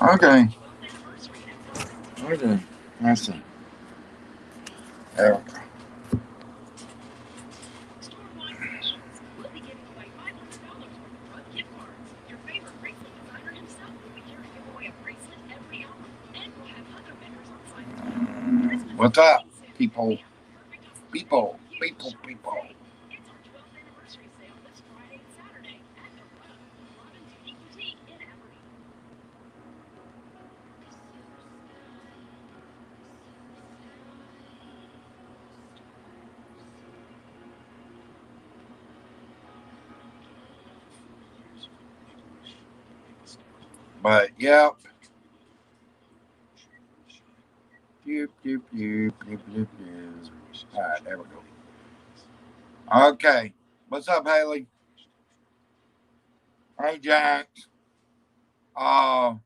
Okay. Okay. I see. There we go. What's up, people? People. People. People. But yep. Pew, pew, pew, pew, pew, pew. All right, there we go. Okay. What's up, Haley? Hey, Jax. I'm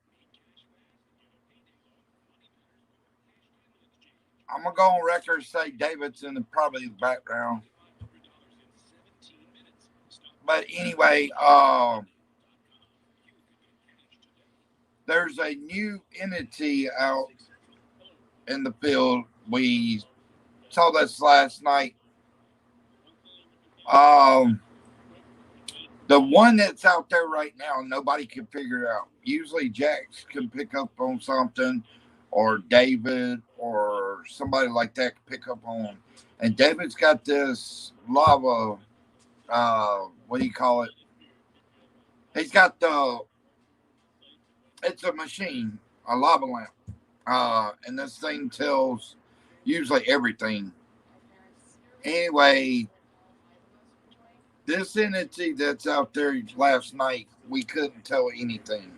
gonna go on record and say David's in probably the background. But anyway, there's a new entity out in the field. We saw this last night. Um, the one that's out there right now, nobody can figure it out. Usually, Jax can pick up on something, or David, or somebody like that can pick up on. And David's got this lava. What do you call it? He's got the. It's a machine, a lava lamp. And this thing tells usually everything. Anyway, this entity that's out there last night, we couldn't tell anything.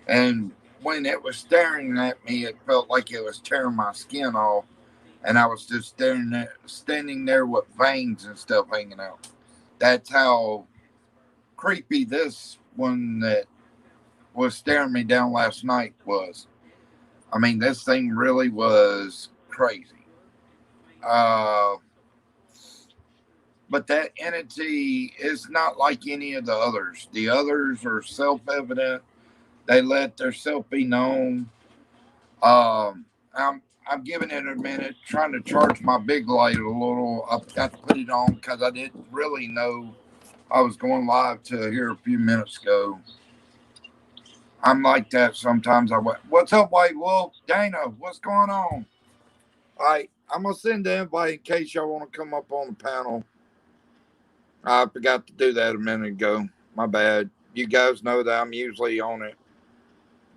And when it was staring at me, it felt like it was tearing my skin off. And I was just standing there with veins and stuff hanging out. That's how creepy this one that was staring me down last night was. I mean, this thing really was crazy. Uh, but that entity is not like any of the others. The others are self evident. They let their self be known. I'm giving it a minute, trying to charge my big light a little. I've got to put it on because I didn't really know I was going live to here a few minutes ago. I'm like that sometimes. What's up, White Wolf? Dana, what's going on? All right, I'm gonna send the invite in case y'all want to come up on the panel. I forgot to do that a minute ago. My bad. You guys know that I'm usually on it,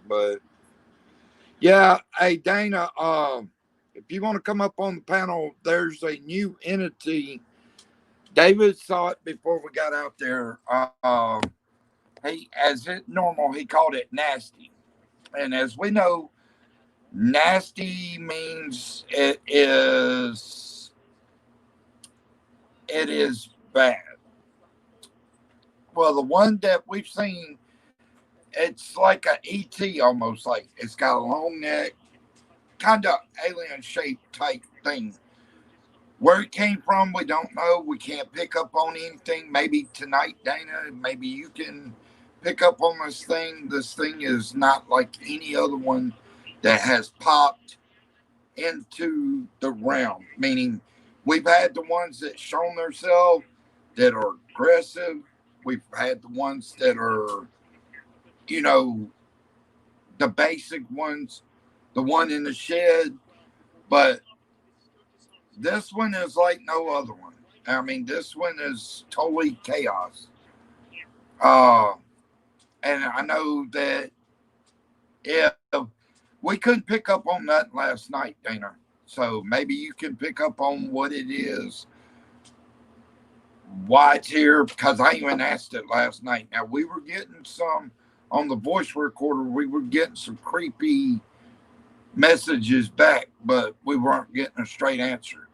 but yeah. Hey, Dana. If you want to come up on the panel, there's a new entity. David saw it before we got out there. As it normal, he called it nasty, and as we know, nasty means it is bad. Well, the one that we've seen, it's like a ET almost. Like it's got a long neck, kind of alien shaped type thing. Where it came from, we don't know. We can't pick up on anything. Maybe tonight, Dana, maybe you can pick up on this thing. This thing is not like any other one that has popped into the realm. Meaning, we've had the ones that shown themselves that are aggressive. We've had the ones that are, you know, the basic ones, the one in the shed. But this one is like no other one. I mean, this one is totally chaos. Uh, and I know that if we couldn't pick up on that last night, Dana, so maybe you can pick up on what it is, why it's here, because I even asked it last night. Now, we were getting some on the voice recorder, we were getting some creepy messages back, but we weren't getting a straight answer.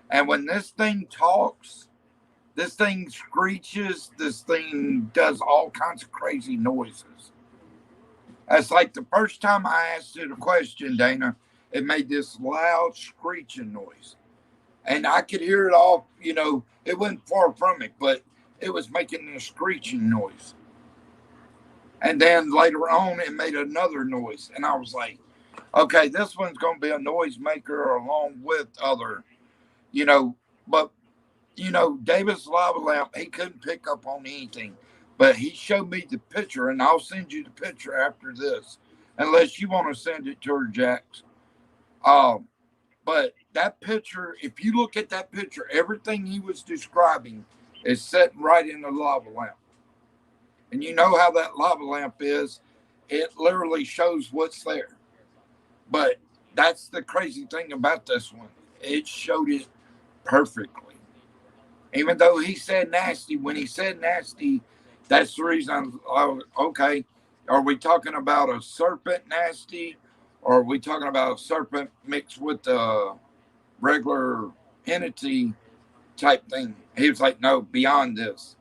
And when this thing talks, this thing screeches, this thing does all kinds of crazy noises. That's like the first time I asked it a question, Dana, it made this loud screeching noise. And I could hear it all, it wasn't far from it, but it was making a screeching noise. And then later on, it made another noise. And I was like, okay, this one's going to be a noisemaker along with other, you know. But, David's lava lamp, he couldn't pick up on anything. But he showed me the picture, and I'll send you the picture after this, unless you want to send it to her, Jax. Um, but that picture, if you look at that picture, everything he was describing is sitting right in the lava lamp. And you know how that lava lamp is, it literally shows what's there. But that's the crazy thing about this one. It showed it perfectly. Even though he said nasty, when he said nasty, that's the reason okay. Are we talking about a serpent nasty? Or are we talking about a serpent mixed with a regular entity type thing? He was like, no, beyond this.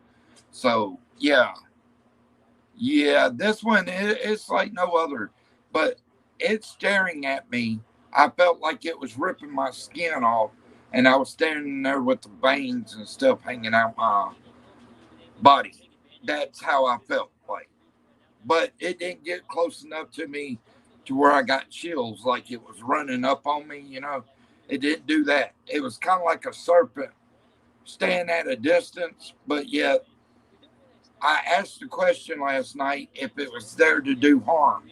So, yeah. Yeah, this one, it's like no other. But it's staring at me. I felt like it was ripping my skin off, and I was standing there with the veins and stuff hanging out my body. That's how I felt like. But it didn't get close enough to me to where I got chills like it was running up on me. It didn't do that. It was kind of like a serpent staying at a distance, but yet I asked the question last night if it was there to do harm.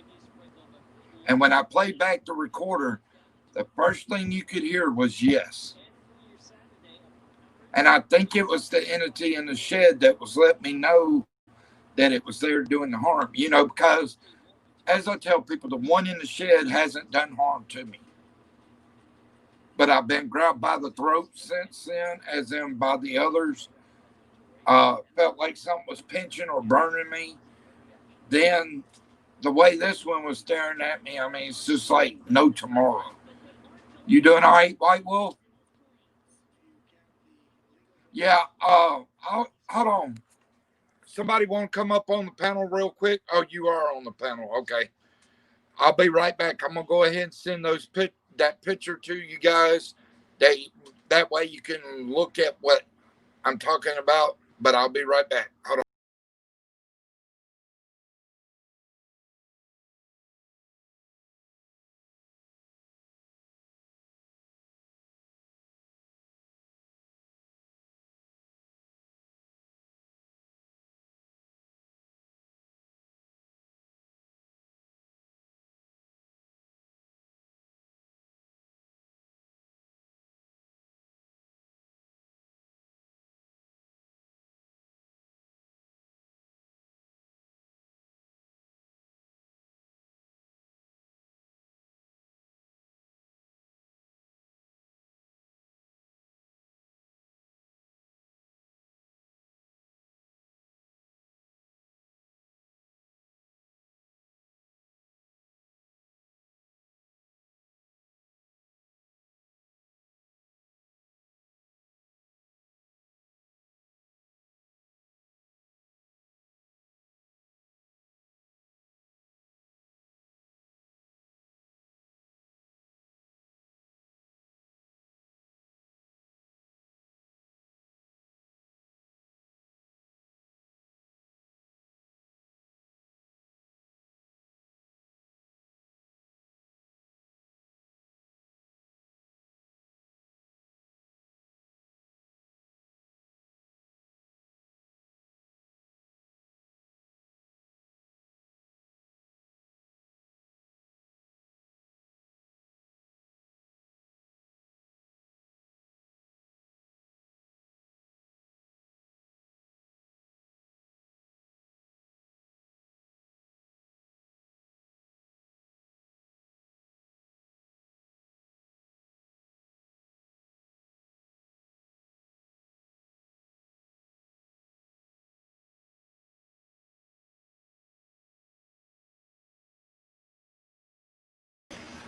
And when I played back the recorder, the first thing you could hear was yes. And I think it was the entity in the shed that was letting me know that it was there doing the harm, because as I tell people, the one in the shed hasn't done harm to me. But I've been grabbed by the throat since then, as in by the others. Felt like something was pinching or burning me. Then the way this one was staring at me, I mean, it's just like no tomorrow. You doing all right, White Wolf? Yeah. Hold on. Somebody want to come up on the panel real quick? Oh, you are on the panel. Okay. I'll be right back. I'm gonna go ahead and send that picture to you guys. That way you can look at what I'm talking about. But I'll be right back. Hold on.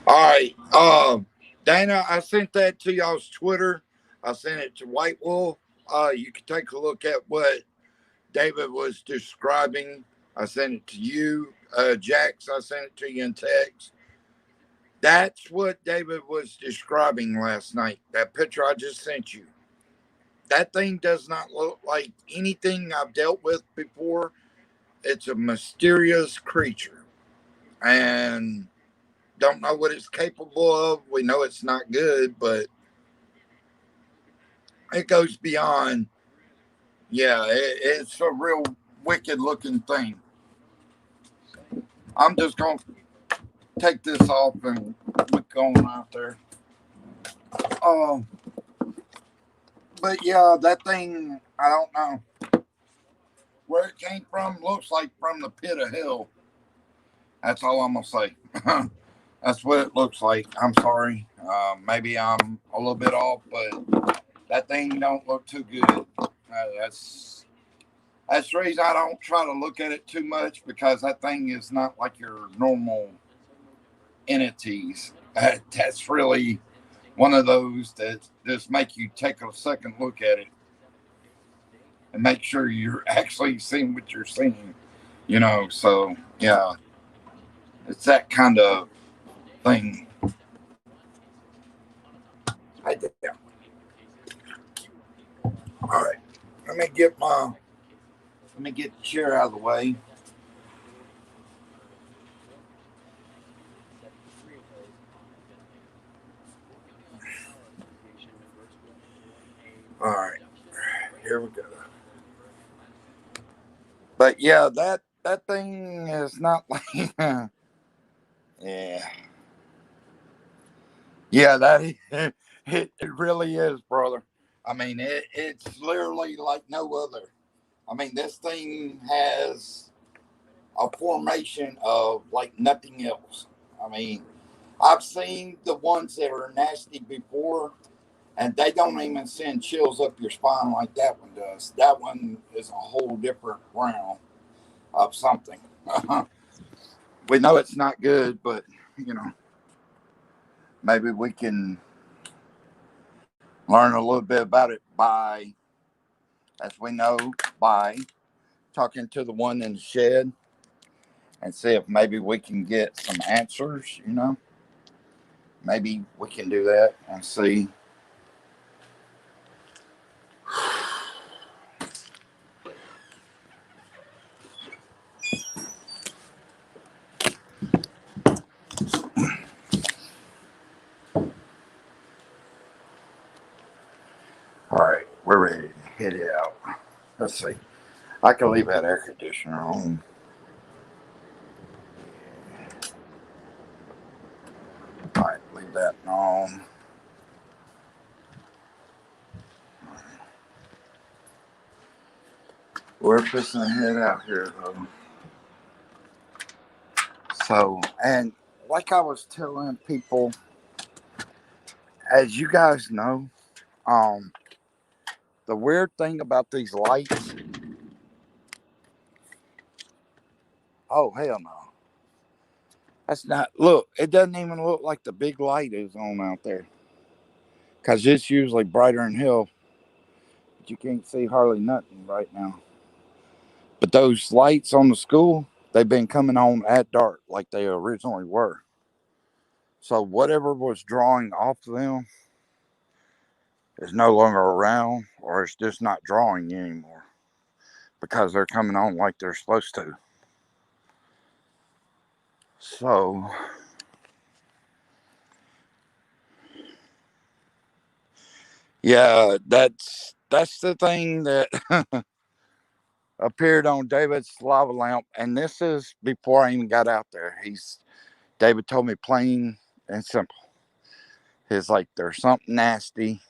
All right. Dana, I sent that to y'all's Twitter. I sent it to White Wolf. You can take a look at what David was describing. I sent it to you, Jax. I sent it to you in text. That's what David was describing last night. That picture I just sent you. That thing does not look like anything I've dealt with before. It's a mysterious creature, and don't know what it's capable of. We know it's not good, but it goes beyond. Yeah, it's a real wicked looking thing. I'm just gonna take this off and we're going out there. Um, but yeah, that thing, I don't know where it came from. Looks like from the pit of hell. That's all I'm gonna say. That's what it looks like. I'm sorry. Maybe I'm a little bit off, but that thing don't look too good. That's that's the reason I don't try to look at it too much because that thing is not like your normal entities. That's really one of those that just make you take a second look at it and make sure you're actually seeing what you're seeing. So yeah, it's that kind of thing. Yeah. All right. Let me get my let me get the chair out of the way. All right. Here we go. But yeah, that thing is not like yeah. Yeah, that it really is, brother. I mean, it's literally like no other. I mean, this thing has a formation of like nothing else. I mean, I've seen the ones that are nasty before, and they don't even send chills up your spine like that one does. That one is a whole different realm of something. We know it's not good, but you know, maybe we can learn a little bit about it by, as we know, by talking to the one in the shed and see if maybe we can get some answers. Maybe we can do that and see. All right, we're ready to hit it out. Let's see. I can leave that air conditioner on. All right, leave that on. We're fixing to head out here, though. So, and like I was telling people, as you guys know, um, the weird thing about these lights, oh, hell no. That's not, look, it doesn't even look like the big light is on out there. Because it's usually brighter than hell, but you can't see hardly nothing right now. But those lights on the school, they've been coming on at dark like they originally were. So whatever was drawing off of them is no longer around, or it's just not drawing anymore because they're coming on like they're supposed to. So, yeah, that's the thing that appeared on David's lava lamp, and this is before I even got out there. David told me plain and simple. He's like, there's something nasty.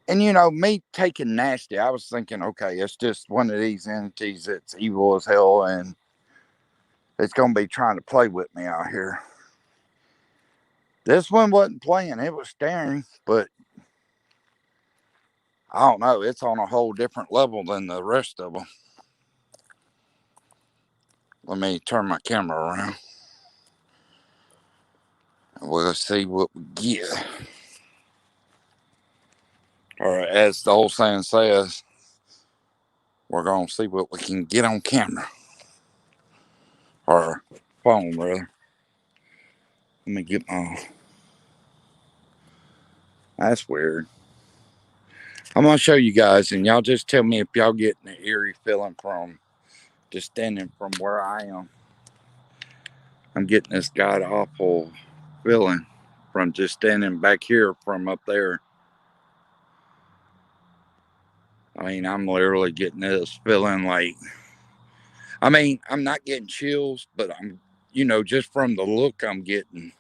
And me taking nasty, I was thinking, okay, it's just one of these entities that's evil as hell and it's gonna be trying to play with me out here. This one wasn't playing, it was staring, but I don't know, it's on a whole different level than the rest of them. Let me turn my camera around and we'll see what we get. Or as the old saying says, we're gonna see what we can get on camera. Or phone, rather. Let me get my. That's weird. I'm gonna show you guys, and y'all just tell me if y'all getting the eerie feeling from just standing from where I am. I'm getting this god awful feeling from just standing back here from up there. I mean, I'm literally getting this feeling like, I mean, I'm not getting chills, but I'm, just from the look I'm getting,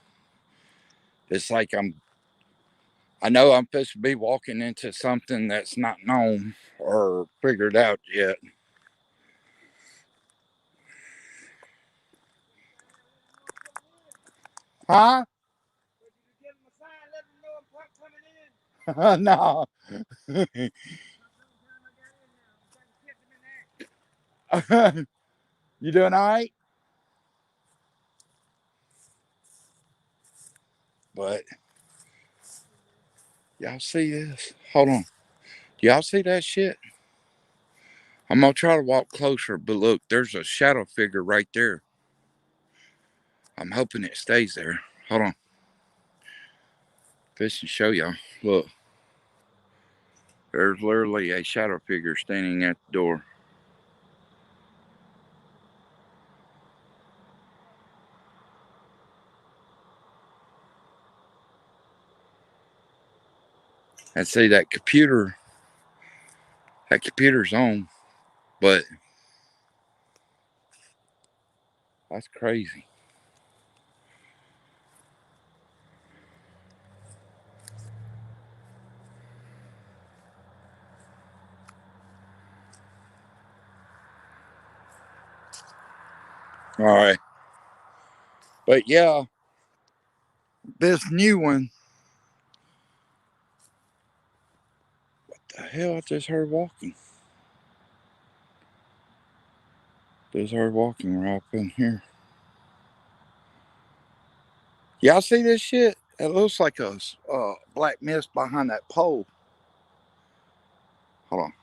it's like I know I'm supposed to be walking into something that's not known or figured out yet. Huh? No. You doing all right? But y'all see this? Hold on. Y'all see that shit? I'm gonna try to walk closer, but look, there's a shadow figure right there. I'm hoping it stays there. Hold on. This can show y'all. Look, there's literally a shadow figure standing at the door. And see that computer's on, but that's crazy. All right. But yeah, this new one, the hell, I just heard walking. Just heard walking right up in here. Y'all see this shit? It looks like a black mist behind that pole. Hold on.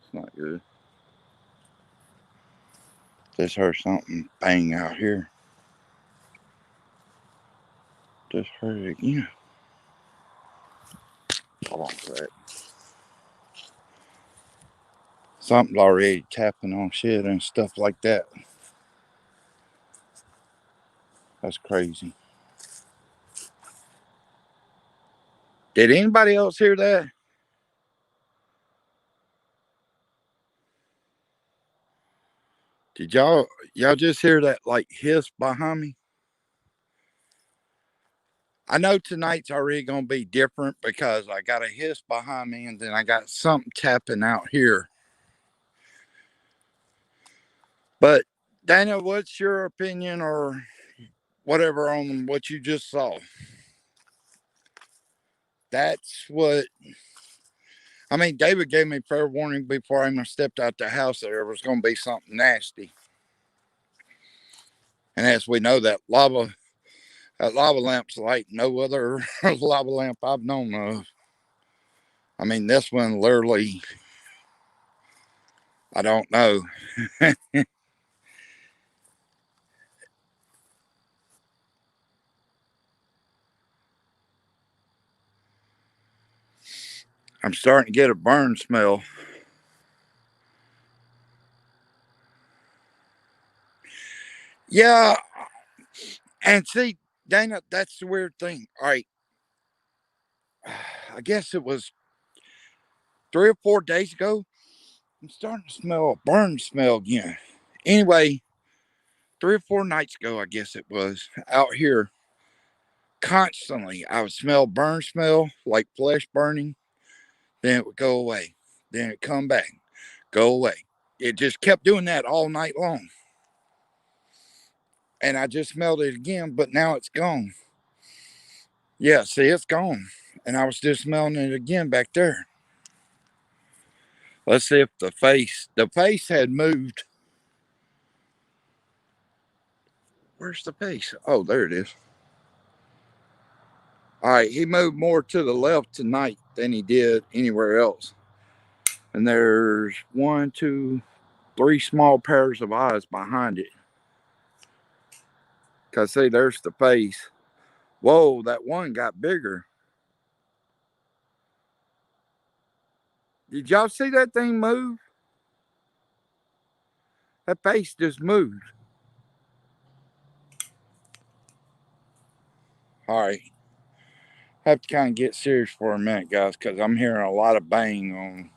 It's not good. Just heard something bang out here. Just heard it again. Hold on a sec. Something's already tapping on shit and stuff like that. That's crazy. Did anybody else hear that? Did y'all just hear that like hiss behind me? I know tonight's already gonna be different because I got a hiss behind me and then I got something tapping out here. But Dana, what's your opinion or whatever on what you just saw? That's what I mean. David gave me fair warning before I even stepped out the house that there was going to be something nasty. And as we know, that lava lamp's like no other lava lamp I've known of. I mean, this one literally, I don't know. I'm starting to get a burn smell. Yeah, and see, Dana, that's the weird thing. All right, I guess it was 3 or 4 days ago. I'm starting to smell a burn smell again. Anyway, 3 or 4 nights ago, I guess it was, out here, constantly, I would smell burn smell, like flesh burning. Then it would go away. Then it'd come back, go away. It just kept doing that all night long. And I just smelled it again, but now it's gone. Yeah, see, it's gone. And I was just smelling it again back there. Let's see if the face had moved. Where's the face? Oh, there it is. All right, he moved more to the left tonight than he did anywhere else. And there's 1, 2, 3 small pairs of eyes behind it. Cause see, there's the face. Whoa, that one got bigger. Did y'all see that thing move? That base just moved. All right. Have to kind of get serious for a minute, guys, because I'm hearing a lot of bang on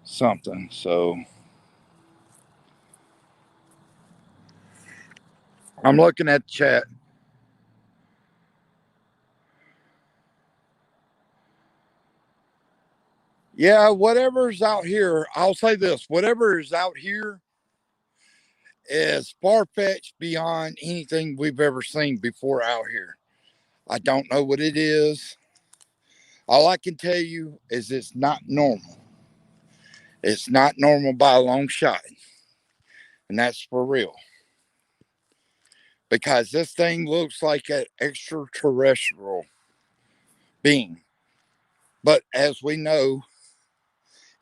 something. So I'm looking at the chat. Yeah, whatever's out here, I'll say this, whatever is out here is far fetched beyond anything we've ever seen before out here. I don't know what it is. All I can tell you is it's not normal. It's not normal by a long shot. And that's for real. Because this thing looks like an extraterrestrial being. But as we know,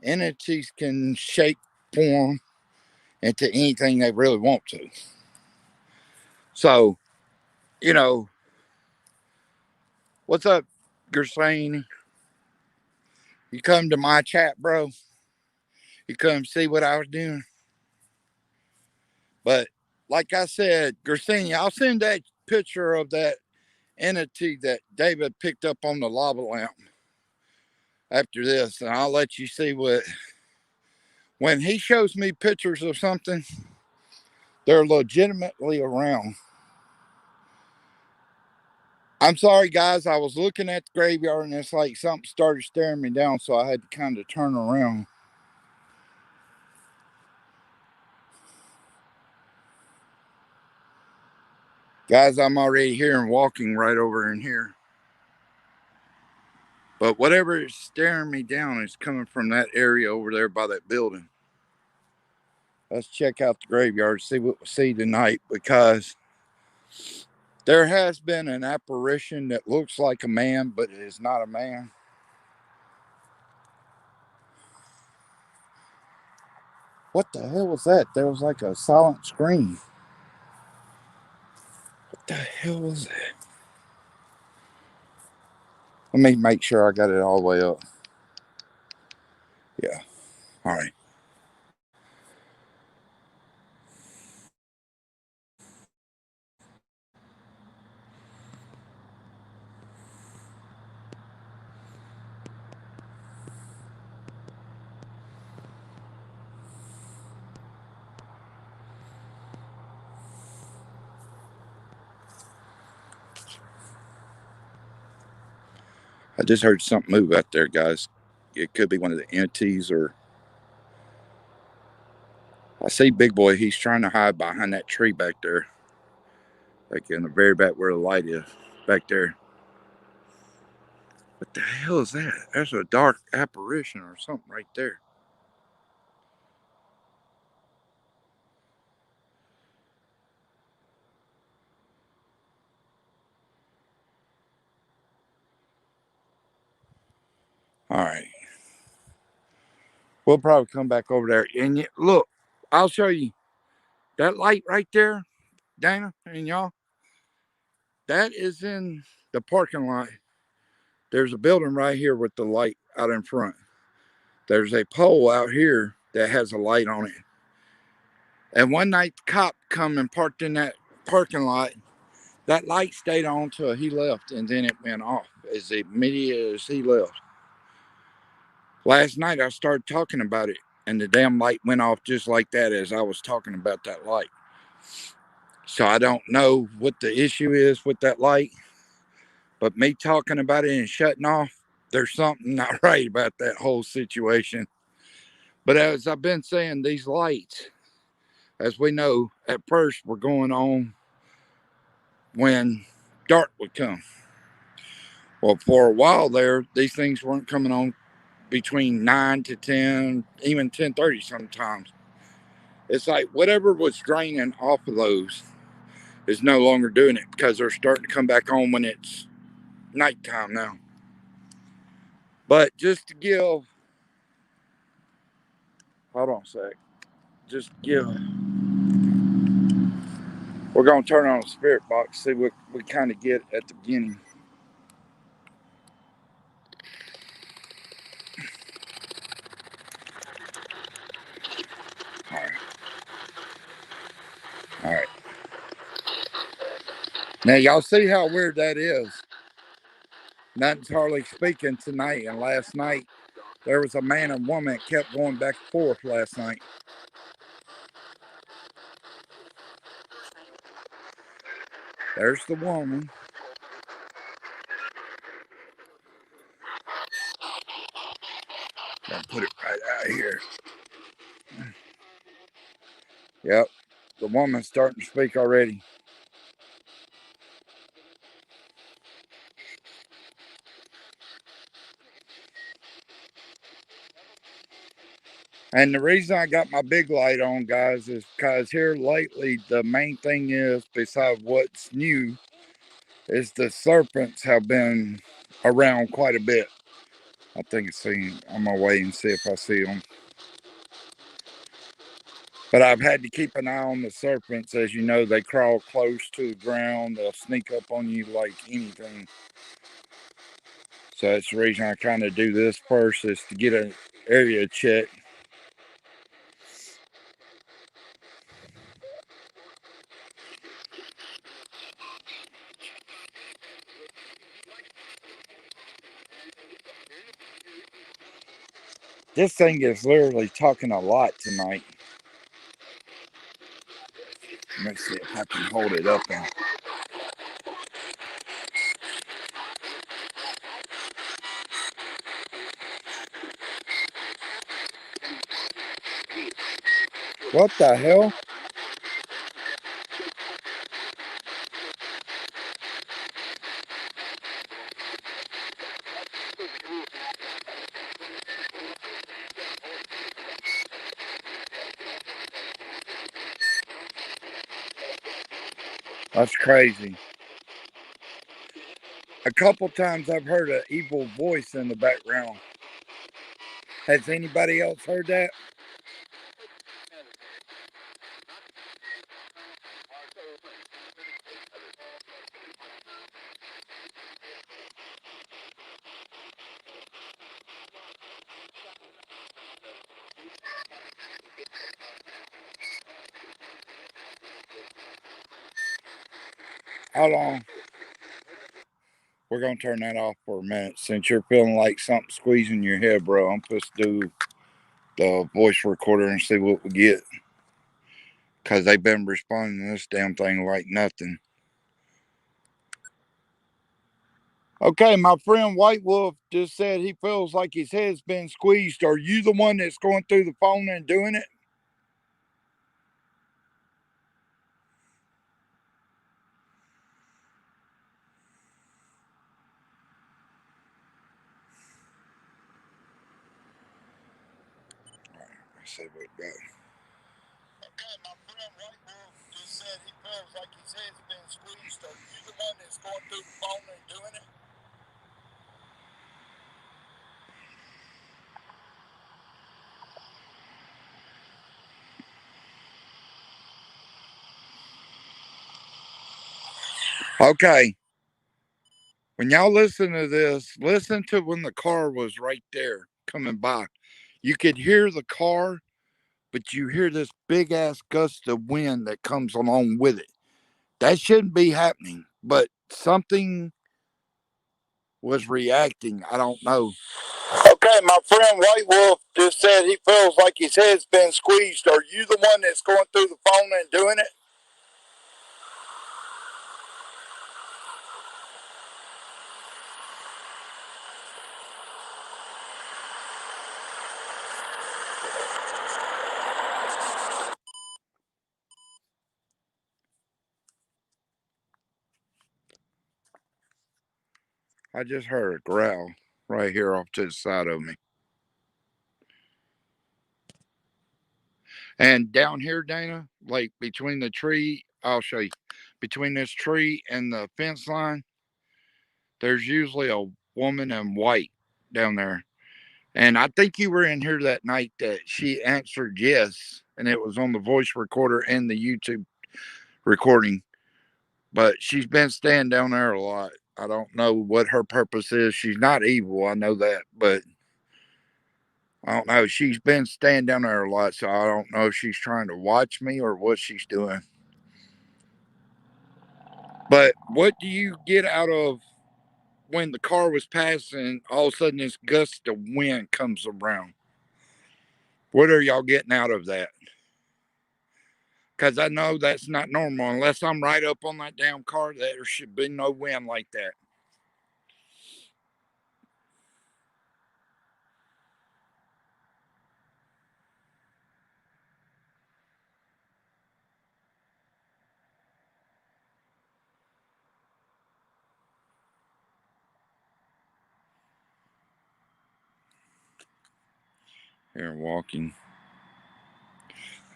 entities can shape form into anything they really want to. So, you know, what's up, Gersane? You come to my chat, bro. You come see what I was doing. But like I said, Gersine, I'll send that picture of that entity that David picked up on the lava lamp after this, and I'll let you see what. When he shows me pictures of something, they're legitimately around. I'm sorry, guys. I was looking at the graveyard and it's like something started staring me down, so I had to kind of turn around. Guys, I'm already hearing walking right over in here. But whatever is staring me down is coming from that area over there by that building. Let's check out the graveyard, see what we see tonight, because there has been an apparition that looks like a man, but it is not a man. What the hell was that? There was like a silent scream. What the hell was that? Let me make sure I got it all the way up. Yeah. All right. I just heard something move out there, guys. It could be one of the entities, or I see Big Boy. He's trying to hide behind that tree back there, like in the very back where the light is, back there. What the hell is that? That's a dark apparition or something right there. All right. We'll probably come back over there. And look, I'll show you that light right there, Dana and y'all. That is in the parking lot. There's a building right here with the light out in front. There's a pole out here that has a light on it. And one night, the cop come and parked in that parking lot. That light stayed on till he left, and then it went off as immediate as he left. Last night, I started talking about it, and the damn light went off just like that as I was talking about that light. So I don't know what the issue is with that light, but me talking about it and shutting off, there's something not right about that whole situation. But as I've been saying, these lights, as we know, at first were going on when dark would come. Well, for a while there, these things weren't coming on between 9 to 10, even 10:30 sometimes. It's like whatever was draining off of those is no longer doing it because they're starting to come back on when it's nighttime now. But just to give, hold on a sec, just give, we're going to turn on the spirit box, see what we kind of get at the beginning. Now, y'all see how weird that is. Nothing's hardly speaking tonight, and last night there was a man and woman that kept going back and forth last night. There's the woman. I'll put it right out here. Yep, the woman's starting to speak already. And the reason I got my big light on, guys, is because here lately, the main thing is, besides what's new, is the serpents have been around quite a bit. I think it's seen. I'm going to wait and see if I see them. But I've had to keep an eye on the serpents. As you know, they crawl close to the ground. They'll sneak up on you like anything. So that's the reason I kind of do this first, is to get an area check. This thing is literally talking a lot tonight. Let me see if I can hold it up. What the hell? That's crazy. A couple times I've heard an evil voice in the background. Has anybody else heard that? Hold on. We're going to turn that off for a minute. Since you're feeling like something squeezing your head, bro, I'm supposed to do the voice recorder and see what we get. Because they've been responding to this damn thing like nothing. Okay, my friend White Wolf just said he feels like his head's been squeezed. Are you the one that's going through the phone and doing it? Let's see what we got. Okay, my friend White Wolf just said he feels like his head's been squeezed. Are you the one that's going through the phone and doing it? Okay. When y'all listen to this, listen to when the car was right there coming by. You could hear the car, but you hear this big ass gust of wind that comes along with it. That shouldn't be happening, but something was reacting. I don't know. Okay, my friend White Wolf just said he feels like his head's been squeezed. Are you the one that's going through the phone and doing it? I just heard a growl right here off to the side of me. And down here, Dana, like between the tree, I'll show you. Between this tree and the fence line, there's usually a woman in white down there. And I think you were in here that night that she answered yes, and it was on the voice recorder and the YouTube recording. But she's been staying down there a lot. I don't know what her purpose is. She's not evil, I know that, but I don't know. She's been staying down there a lot, so I don't know if she's trying to watch me or what she's doing. But what do you get out of when the car was passing? All of a sudden, this gust of wind comes around. What are y'all getting out of that? Because I know that's not normal. Unless I'm right up on that damn car, there should be no wind like that. Here, walking.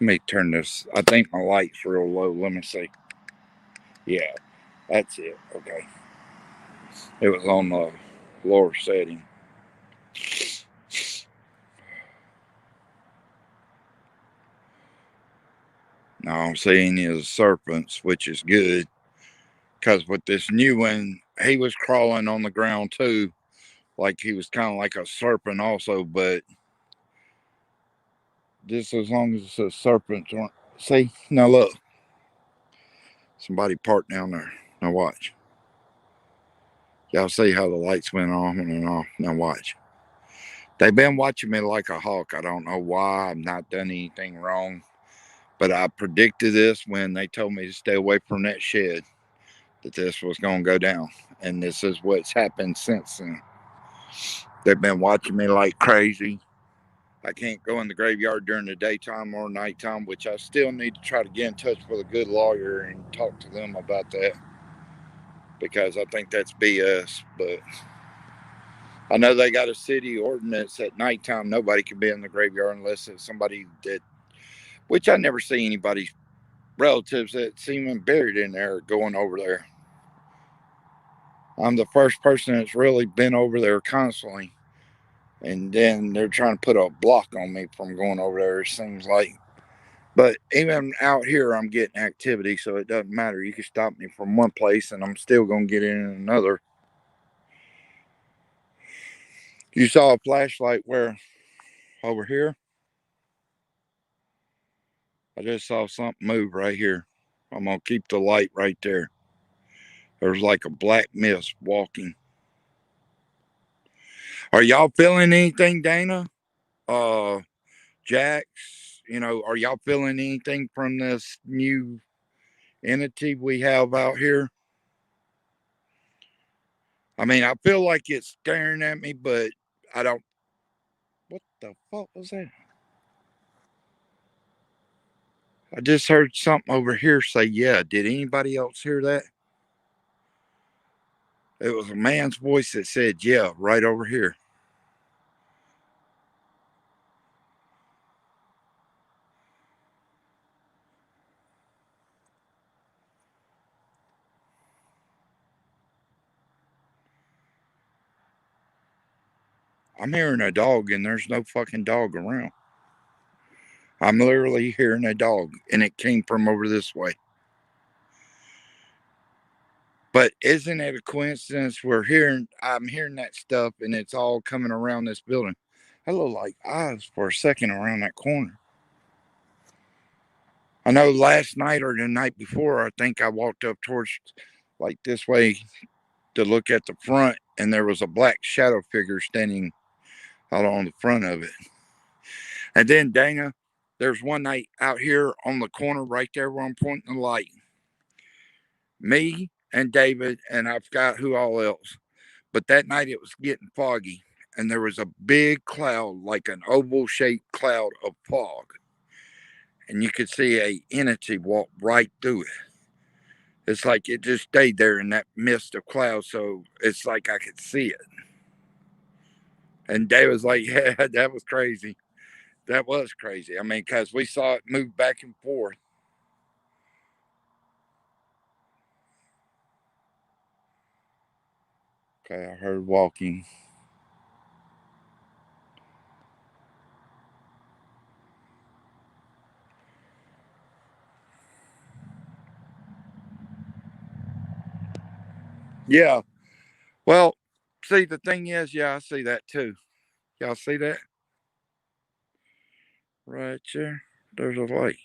Let me turn this. I think my light's real low. Let me see. Yeah, that's it. Okay. It was on the lower setting. Now I'm seeing is serpents, which is good. Because with this new one, he was crawling on the ground too. Like he was kind of like a serpent also. But just as long as it says serpents. See? Now look. Somebody parked down there. Now watch. Y'all see how the lights went on and off. Now watch. They've been watching me like a hawk. I don't know why. I've not done anything wrong. But I predicted this when they told me to stay away from that shed, that this was going to go down. And this is what's happened since then. They've been watching me like crazy. I can't go in the graveyard during the daytime or nighttime, which I still need to try to get in touch with a good lawyer and talk to them about that, because I think that's BS. But I know they got a city ordinance at nighttime. Nobody can be in the graveyard unless it's somebody that, which I never see anybody's relatives that seem them buried in there going over there. I'm the first person that's really been over there constantly. And then they're trying to put a block on me from going over there, it seems like. But even out here, I'm getting activity, so it doesn't matter. You can stop me from one place, and I'm still going to get in another. You saw a flashlight where? Over here? I just saw something move right here. I'm going to keep the light right there. There's like a black mist walking. Are y'all feeling anything, Dana? Jax, are y'all feeling anything from this new entity we have out here? I mean, I feel like it's staring at me, but I don't. What the fuck was that? I just heard something over here say, yeah. Did anybody else hear that? It was a man's voice that said, yeah, right over here. I'm hearing a dog, and there's no fucking dog around. I'm literally hearing a dog, and it came from over this way. But isn't it a coincidence I'm hearing that stuff, and it's all coming around this building? I look like eyes for a second around that corner. I know last night or the night before, I think I walked up towards like this way to look at the front, and there was a black shadow figure standing out on the front of it. And then, Dana, there's one night out here on the corner right there where I'm pointing the light. Me and David, and I forgot who all else. But that night it was getting foggy, and there was a big cloud, like an oval shaped cloud of fog. And you could see a entity walk right through it. It's like it just stayed there in that mist of clouds, so it's like I could see it. And Dave was like, yeah, that was crazy. That was crazy. I mean, because we saw it move back and forth. Okay, I heard walking. Yeah. Well, see, the thing is, yeah, I see that too. Y'all see that? Right there. There's a light.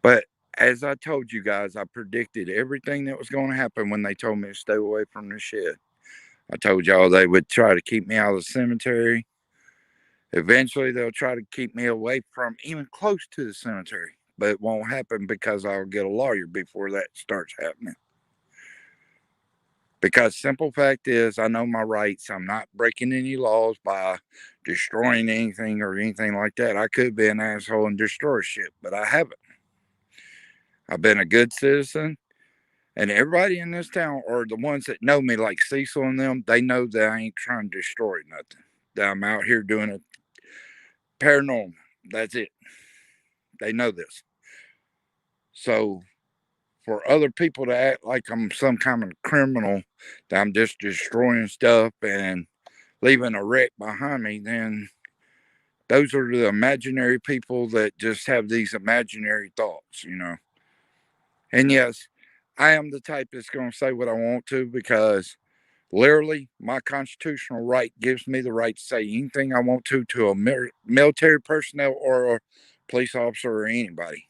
But as I told you guys, I predicted everything that was going to happen when they told me to stay away from the shed. I told y'all they would try to keep me out of the cemetery. Eventually, they'll try to keep me away from even close to the cemetery. But it won't happen because I'll get a lawyer before that starts happening. Because simple fact is, I know my rights. I'm not breaking any laws by destroying anything or anything like that. I could be an asshole and destroy shit, but I haven't. I've been a good citizen, and everybody in this town, or the ones that know me, like Cecil and them, they know that I ain't trying to destroy nothing. That I'm out here doing it paranormal. That's it. They know this. So for other people to act like I'm some kind of criminal, that I'm just destroying stuff and leaving a wreck behind me, then those are the imaginary people that just have these imaginary thoughts, you know. And yes, I am the type that's going to say what I want to because literally my constitutional right gives me the right to say anything I want to a military personnel or a police officer or anybody.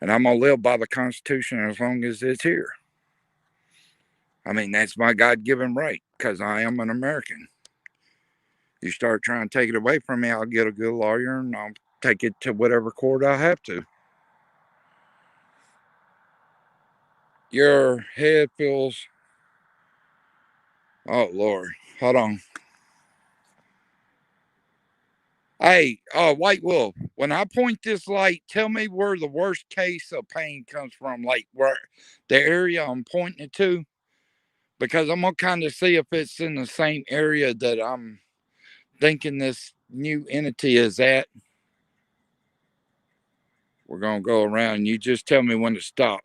And I'm going to live by the Constitution as long as it's here. I mean, that's my God given right because I am an American. You start trying to take it away from me, I'll get a good lawyer and I'll take it to whatever court I have to. Your head feels. Oh, Lord. Hold on. Hey, White Wolf, when I point this light, tell me where the worst case of pain comes from, like where the area I'm pointing it to, because I'm going to kind of see if it's in the same area that I'm thinking this new entity is at. We're going to go around. You just tell me when to stop.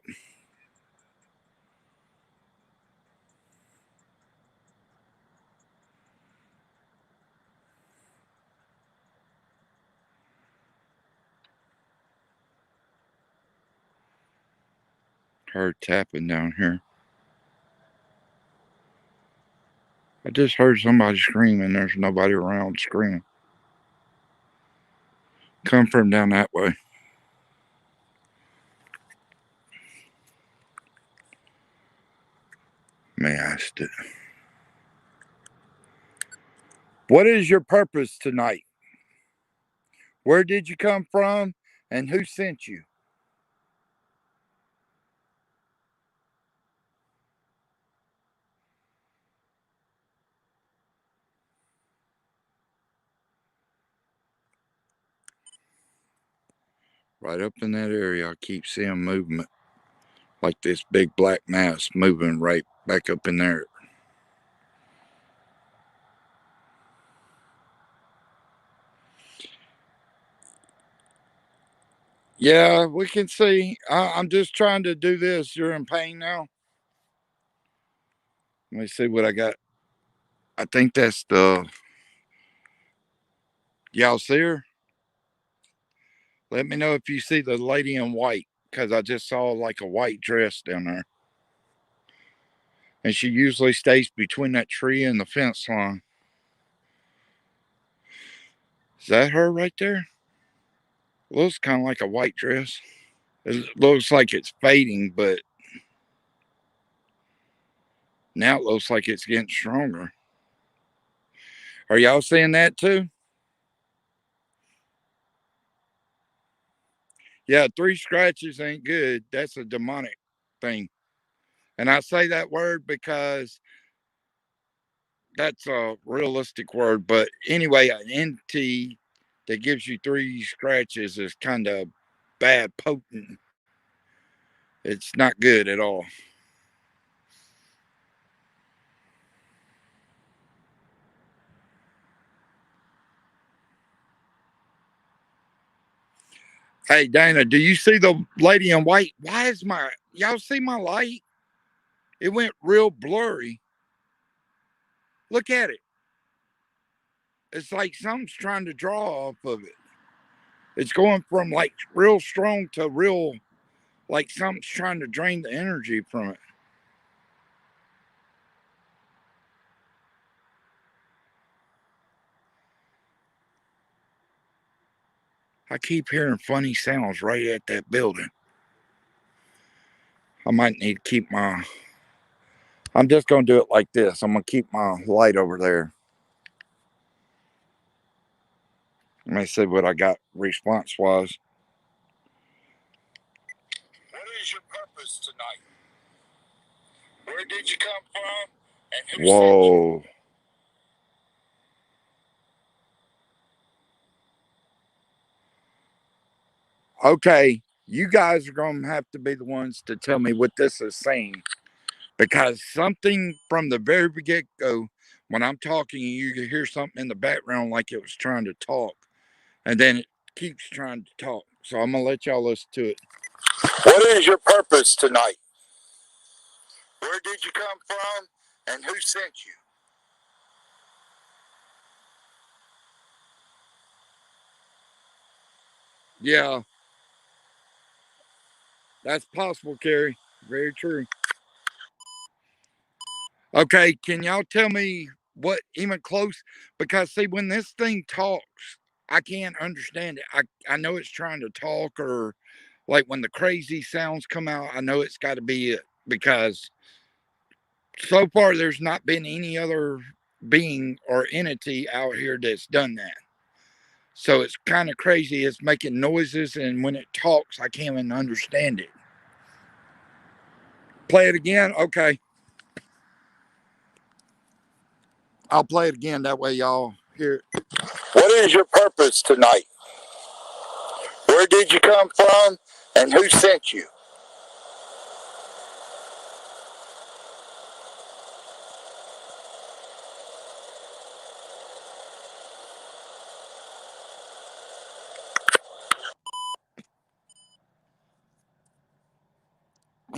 Heard tapping down here. I just heard somebody screaming. There's nobody around screaming. Come from down that way. May I ask it. What is your purpose tonight? Where did you come from? And who sent you? Right up in that area, I keep seeing movement. Like this big black mass moving right back up in there. Yeah, we can see. I'm just trying to do this. You're in pain now. Let me see what I got. I think that's the. Y'all see her? Let me know if you see the lady in white, because I just saw like a white dress down there. And she usually stays between that tree and the fence line. Is that her right there? Looks kind of like a white dress. It looks like it's fading, but now it looks like it's getting stronger. Are y'all seeing that too? Yeah, three scratches ain't good. That's a demonic thing. And I say that word because that's a realistic word. But anyway, an entity that gives you three scratches is kind of bad, potent. It's not good at all. Hey, Dana, do you see the lady in white? Why is y'all see my light? It went real blurry. Look at it. It's like something's trying to draw off of it. It's going from like real strong to real, like something's trying to drain the energy from it. I keep hearing funny sounds right at that building. I might need to keep my. I'm just going to do it like this. I'm going to keep my light over there. Let me see what I got response wise. What is your purpose tonight? Where did you come from? And who Whoa. Okay, you guys are going to have to be the ones to tell me what this is saying because something from the very get go, when I'm talking, you can hear something in the background like it was trying to talk, and then it keeps trying to talk. So I'm going to let y'all listen to it. What is your purpose tonight? Where did you come from? And who sent you? Yeah, that's possible, Carrie. Very true. Okay, can y'all tell me what even close? Because see, when this thing talks, I can't understand it. I know it's trying to talk, or like when the crazy sounds come out, I know it's got to be it. Because so far, there's not been any other being or entity out here that's done that. So it's kind of crazy. It's making noises, and when it talks, I can't even understand it. Play it again? Okay. I'll play it again. That way, y'all hear it. What is your purpose tonight? Where did you come from? And who sent you?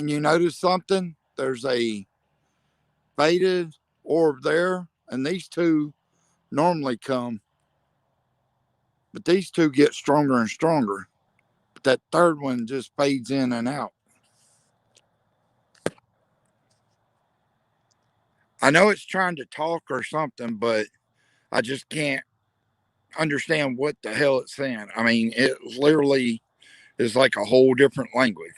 And you notice something? There's a faded orb there, and these two normally come, but these two get stronger and stronger. But that third one just fades in and out. I know it's trying to talk or something, but I just can't understand what the hell it's saying. I mean, it literally is like a whole different language.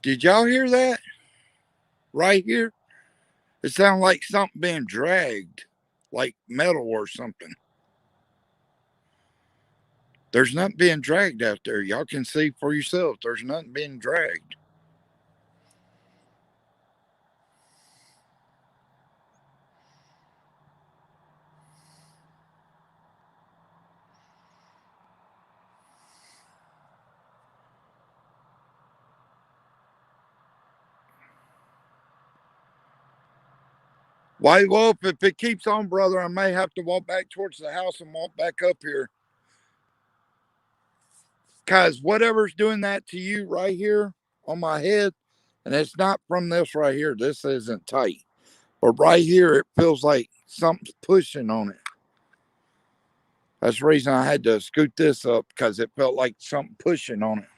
Did y'all hear that? Right here? It sounds like something being dragged, like metal or something. There's nothing being dragged out there. Y'all can see for yourself. There's nothing being dragged. White Wolf, if it keeps on, brother, I may have to walk back towards the house and walk back up here. Because whatever's doing that to you right here on my head, and it's not from this right here, this isn't tight. But right here, it feels like something's pushing on it. That's the reason I had to scoot this up because it felt like something pushing on it.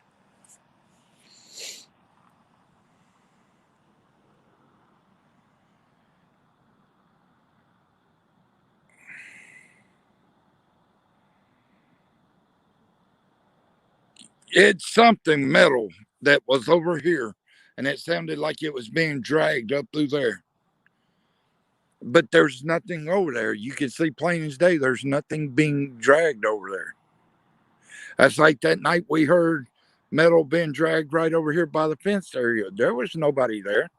It's something metal that was over here, and it sounded like it was being dragged up through there. But there's nothing over there. You can see plain as day. There's nothing being dragged over there. That's like that night we heard metal being dragged right over here by the fence area. There was nobody there.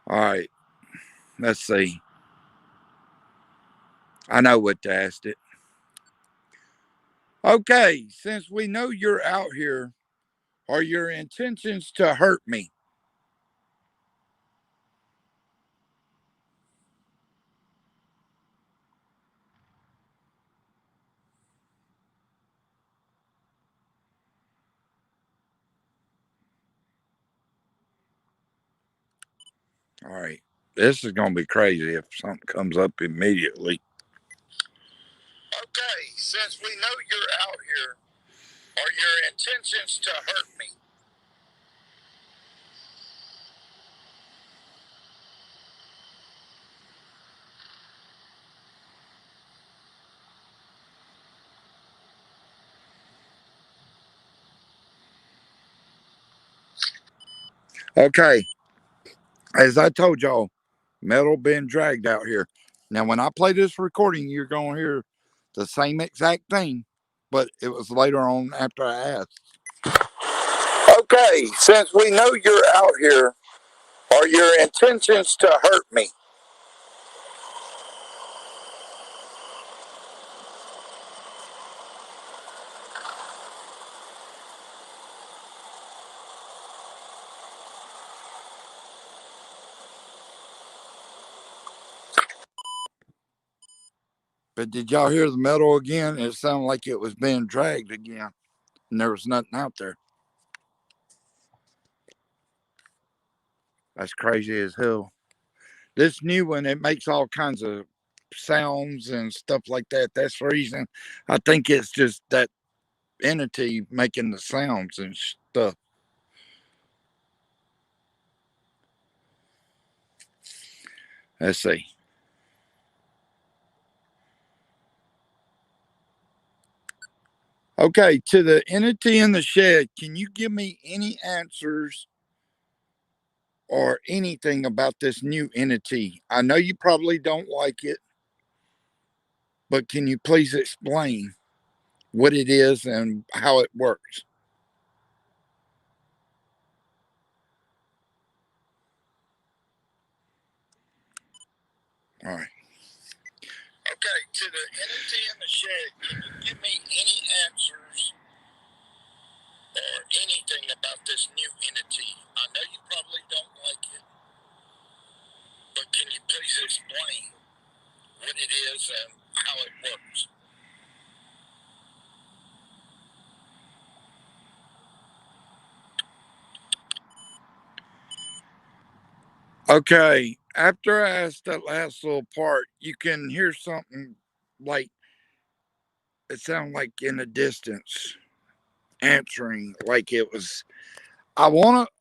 All right, let's see. I know what to ask it. Okay, since we know you're out here, are your intentions to hurt me? All right. This is going to be crazy if something comes up immediately. Okay, since we know you're out here, are your intentions to hurt me? Okay, as I told y'all, metal being dragged out here. Now, when I play this recording, you're going to hear the same exact thing, but it was later on after I asked. Okay, since we know you're out here, are your intentions to hurt me? But did y'all hear the metal again? It sounded like it was being dragged again, and there was nothing out there. That's crazy as hell. This new one, it makes all kinds of sounds and stuff like that. That's the reason. I think it's just that entity making the sounds and stuff. Let's see. Okay, to the entity in the shed, can you give me any answers or anything about this new entity? I know you probably don't like it, but can you please explain what it is and how it works? All right. Okay, to the entity in the shed, can you give me any answers or anything about this new entity? I know you probably don't like it, but can you please explain what it is and how it works? Okay, after I asked that last little part, you can hear something like it sounded like in the distance answering, like it was. I want to,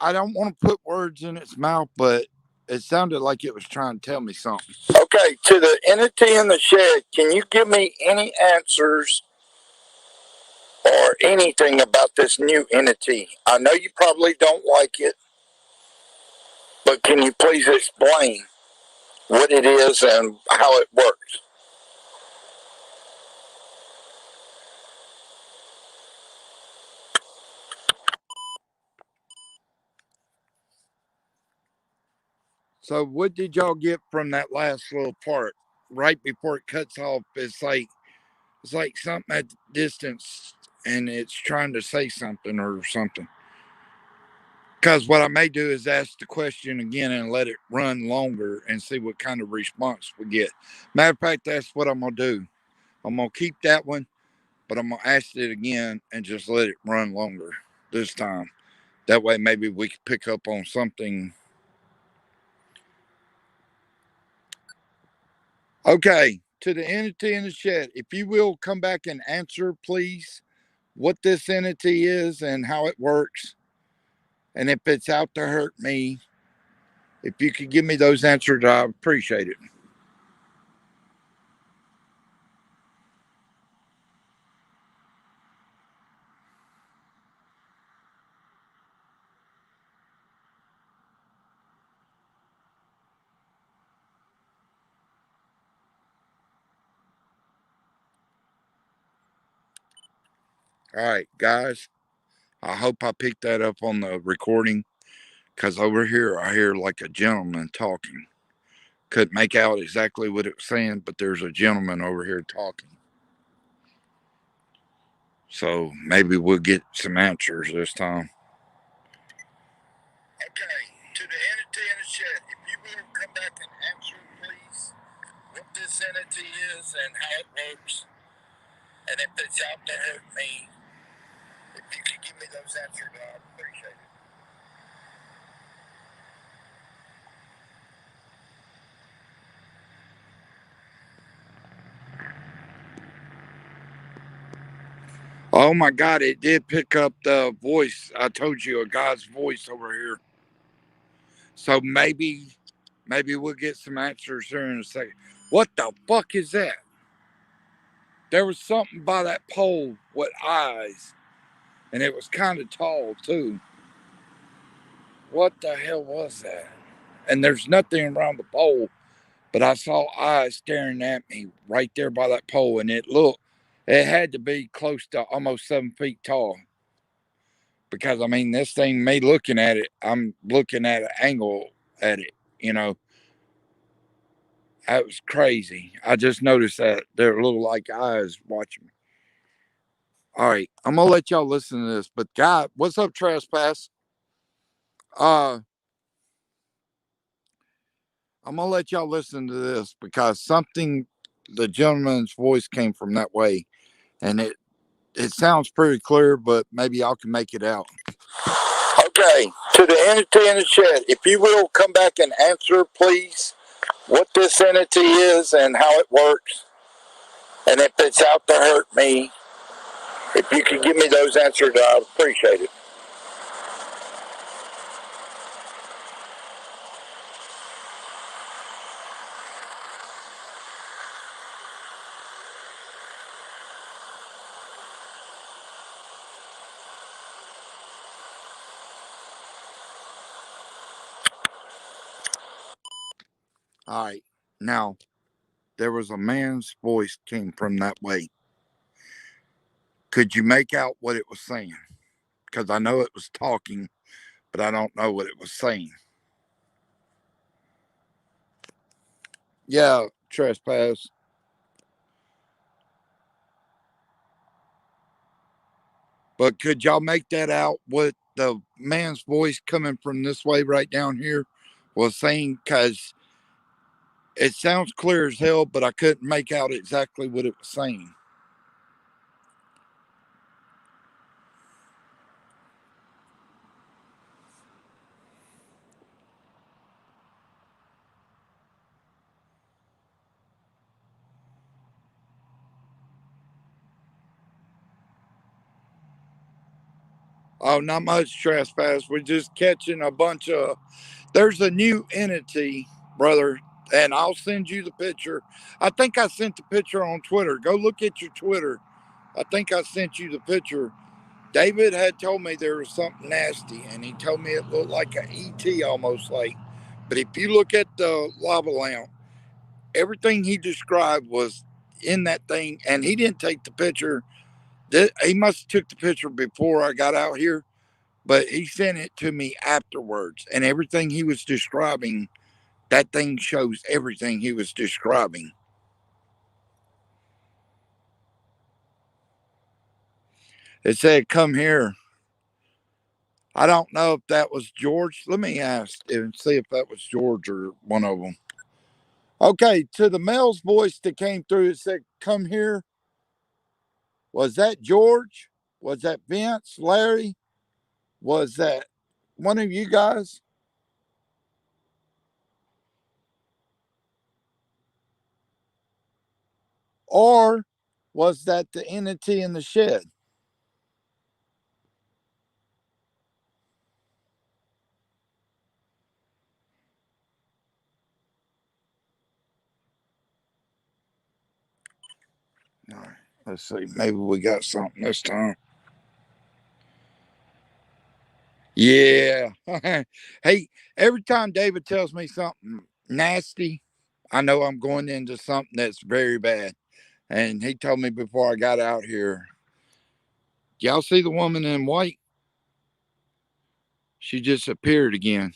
I don't want to put words in its mouth, but it sounded like it was trying to tell me something. Okay, to the entity in the shed, can you give me any answers or anything about this new entity? I know you probably don't like it, but can you please explain what it is and how it works? So, what did y'all get from that last little part? Right before it cuts off, it's like something at the distance, and it's trying to say something or something. Because what I may do is ask the question again and let it run longer and see what kind of response we get. Matter of fact, that's what I'm gonna do. I'm gonna keep that one, but I'm gonna ask it again and just let it run longer this time. That way, maybe we can pick up on something. Okay, to the entity in the chat, if you will come back and answer, please, what this entity is and how it works, and if it's out to hurt me. If you could give me those answers, I appreciate it. All right, guys. I hope I picked that up on the recording because over here I hear like a gentleman talking. Couldn't make out exactly what it was saying, but there's a gentleman over here talking. So maybe we'll get some answers this time. Okay, to the entity in the chat, if you will come back and answer, please, what this entity is and how it works, and if it's out to hurt me, if you could give me those answers, I'd appreciate it. Oh my God, it did pick up the voice. I told you, a guy's voice over here. So maybe we'll get some answers here in a second. What the fuck is that? There was something by that pole with eyes, and it was kind of tall too. What the hell was that? And there's nothing around the pole, but I saw eyes staring at me right there by that pole, and it had to be close to almost 7 feet tall. Because I mean, this thing, me looking at it, I'm looking at an angle at it, you know. That was crazy. I just noticed that there are little like eyes watching me. All right, I'm gonna let y'all listen to this. But God, what's up, Trespass? Uh, I'm gonna let y'all listen to this because something, the gentleman's voice came from that way, and it sounds pretty clear, but maybe y'all can make it out. Okay, to the entity in the shed, if you will come back and answer, please, what this entity is and how it works, and if it's out to hurt me, if you can give me those answers, I would appreciate it. All right, now there was a man's voice came from that way. Could you make out what it was saying? Because I know it was talking, but I don't know what it was saying. Yeah, Trespass. But could y'all make that out? What the man's voice coming from this way right down here was saying? Because it sounds clear as hell, but I couldn't make out exactly what it was saying. Oh, not much, Trespass. We're just catching a bunch of. There's a new entity, brother, and I'll send you the picture. I think I sent the picture on Twitter. Go look at your Twitter. I think I sent you the picture. David had told me there was something nasty, and he told me it looked like an ET almost like. But if you look at the lava lamp, everything he described was in that thing, and he didn't take the picture. He must have took the picture before I got out here, but he sent it to me afterwards, and everything he was describing, that thing shows everything he was describing. It said, "Come here." I don't know if that was George. Let me ask and see if that was George or one of them. Okay, to the male's voice that came through, it said, "Come here." Was that George? Was that Vince? Larry? Was that one of you guys? Or was that the entity in the shed? All right, let's see. Maybe we got something this time. Yeah. Hey, every time David tells me something nasty, I know I'm going into something that's very bad. And he told me before I got out here, y'all see the woman in white? She just appeared again.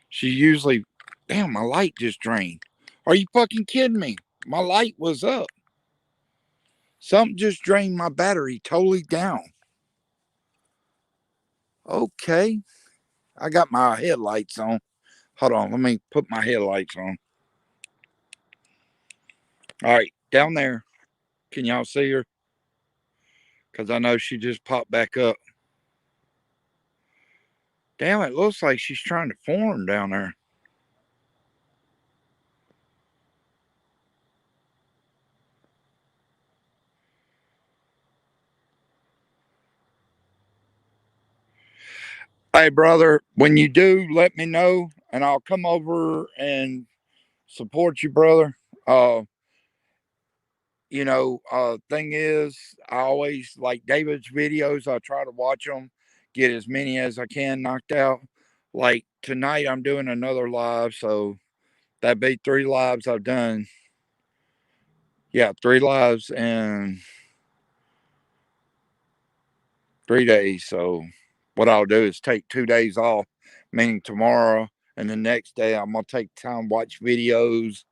She usually, damn, my light just drained. Are you fucking kidding me? My light was up. Something just drained my battery totally down. Okay. I got my headlights on. Hold on. Let me put my headlights on. All right. Down there. Can y'all see her? Because I know she just popped back up. Damn, it looks like she's trying to form down there. Hey, brother, when you do, let me know, and I'll come over and support you, brother. Uh, thing is, I always like David's videos. I try to watch them, get as many as I can knocked out. Like tonight, I'm doing another live, so that'd be 3 lives I've done. Yeah, 3 lives in 3 days. So what I'll do is take 2 days off, meaning tomorrow and the next day I'm gonna take time watch videos,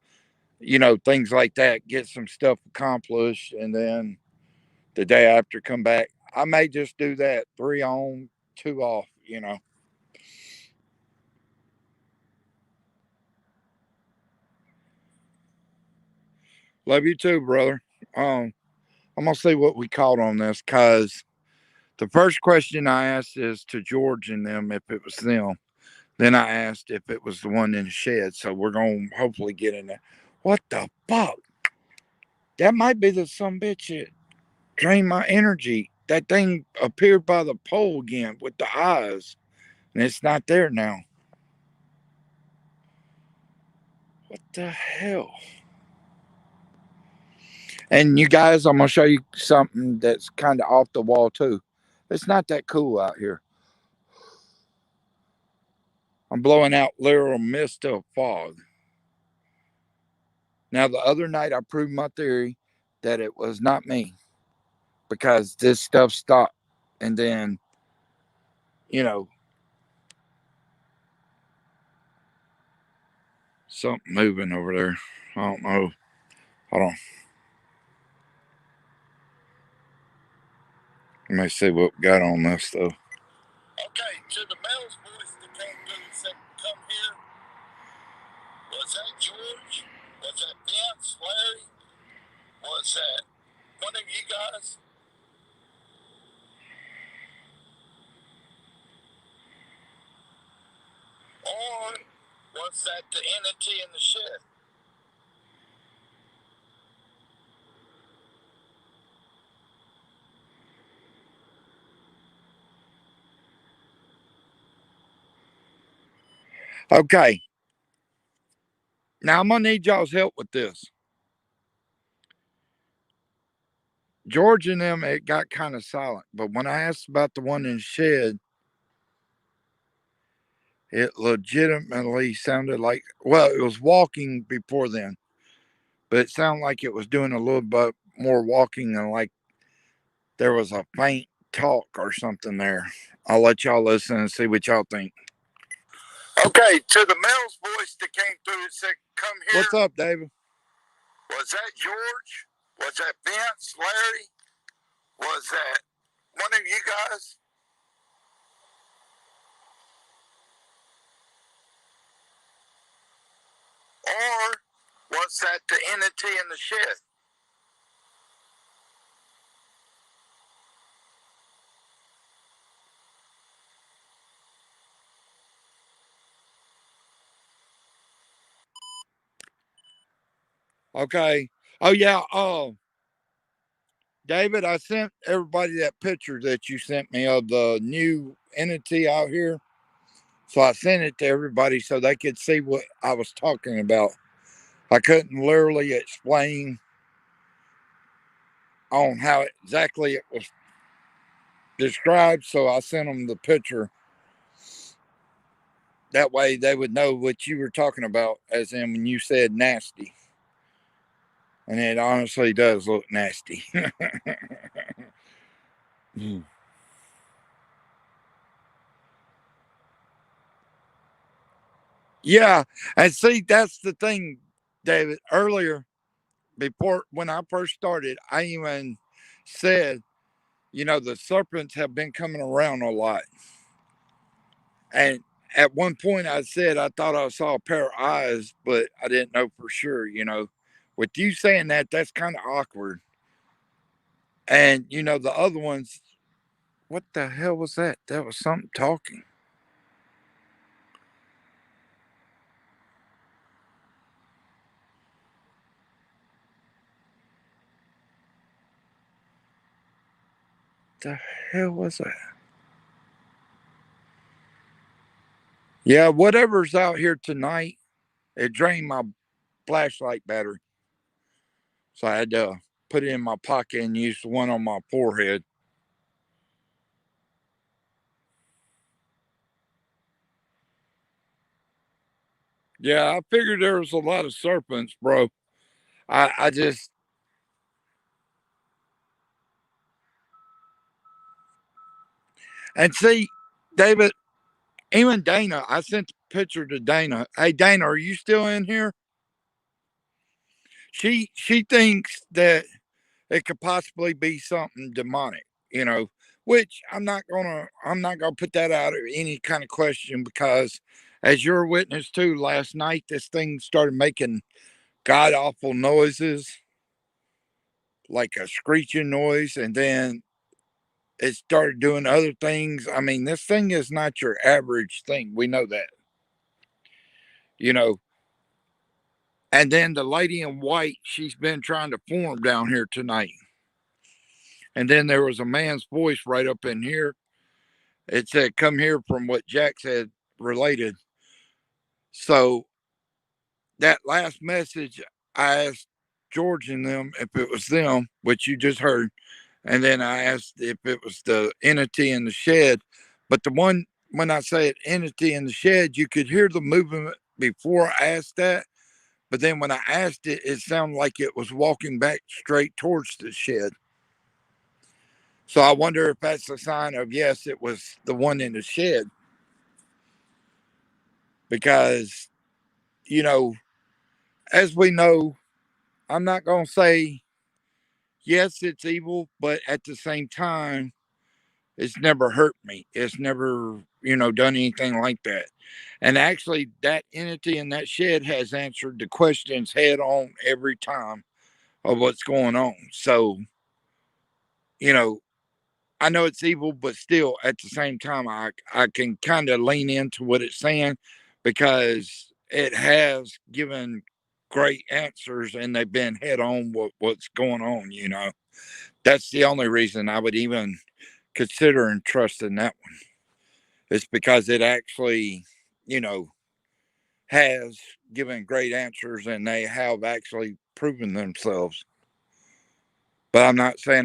things like that, get some stuff accomplished, and then the day after come back. I may just do that, 3 on, 2 off. Love you too, brother. I'm gonna see what we caught on this because the first question I asked is to George and them if it was them. Then I asked if it was the one in the shed. So we're gonna hopefully get in there. What the fuck? That might be the some bitch that drained my energy. That thing appeared by the pole again with the eyes, and it's not there now. What the hell? And you guys, I'm gonna show you something that's kind of off the wall too. It's not that cool out here. I'm blowing out literal mist of fog. Now, the other night, I proved my theory that it was not me because this stuff stopped. And then, you know, something moving over there. I don't know. Hold on. Let me see what we got on this stuff. Okay, to the male's voice that came through and said, "Come here." Was that George? Was that Vince? Larry? Was that one of you guys? Or was that the entity in the shed? Okay. Now I'm gonna need y'all's help with this. George and them, it got kind of silent, but when I asked about the one in the shed, it legitimately sounded like, well, it was walking before then, but it sounded like it was doing a little bit more walking and like there was a faint talk or something there. I'll let y'all listen and see what y'all think. Okay, to the male's voice that came through and said, "Come here." What's up, David? Was that George? Was that Vince? Larry? Was that one of you guys? Or was that the entity in the shed? Okay. Oh yeah. Oh, David, I sent everybody that picture that you sent me of the new entity out here. So I sent it to everybody so they could see what I was talking about. I couldn't literally explain on how exactly it was described, so I sent them the picture. That way they would know what you were talking about, as in when you said nasty. And it honestly does look nasty. Yeah. And see, that's the thing, David. Earlier, before when I first started, I even said, the serpents have been coming around a lot. And at one point, I said I thought I saw a pair of eyes, but I didn't know for sure. With you saying that, that's kind of awkward. And, the other ones, what the hell was that? That was something talking. The hell was that? Yeah, whatever's out here tonight, it drained my flashlight battery. So I had to put it in my pocket and use the one on my forehead. Yeah, I figured there was a lot of serpents, bro. I just, and see, David, even Dana, I sent the picture to Dana. Hey, Dana, are you still in here? She thinks that it could possibly be something demonic, you know, which I'm not gonna put that out of any kind of question because as you're a witness to last night, this thing started making god awful noises, like a screeching noise, and then it started doing other things. I mean, this thing is not your average thing. We know that, you know. And then the lady in white, she's been trying to form down here tonight. And then there was a man's voice right up in here. It said, "Come here," from what Jack said related. So that last message, I asked George and them if it was them, which you just heard. And then I asked if it was the entity in the shed. But the one, when I said entity in the shed, you could hear the movement before I asked that. But then when I asked it, it sounded like it was walking back straight towards the shed. So I wonder if that's a sign of, yes, it was the one in the shed. Because, you know, as we know, I'm not going to say, yes, it's evil, but at the same time, it's never hurt me. It's never, done anything like that. And actually, that entity in that shed has answered the questions head on every time of what's going on. So, you know, I know it's evil, but still at the same time, I can kind of lean into what it's saying because it has given great answers and they've been head on what's going on. That's the only reason I would even consider and trust in that one. It's because it actually, you know, has given great answers and they have actually proven themselves. But I'm not saying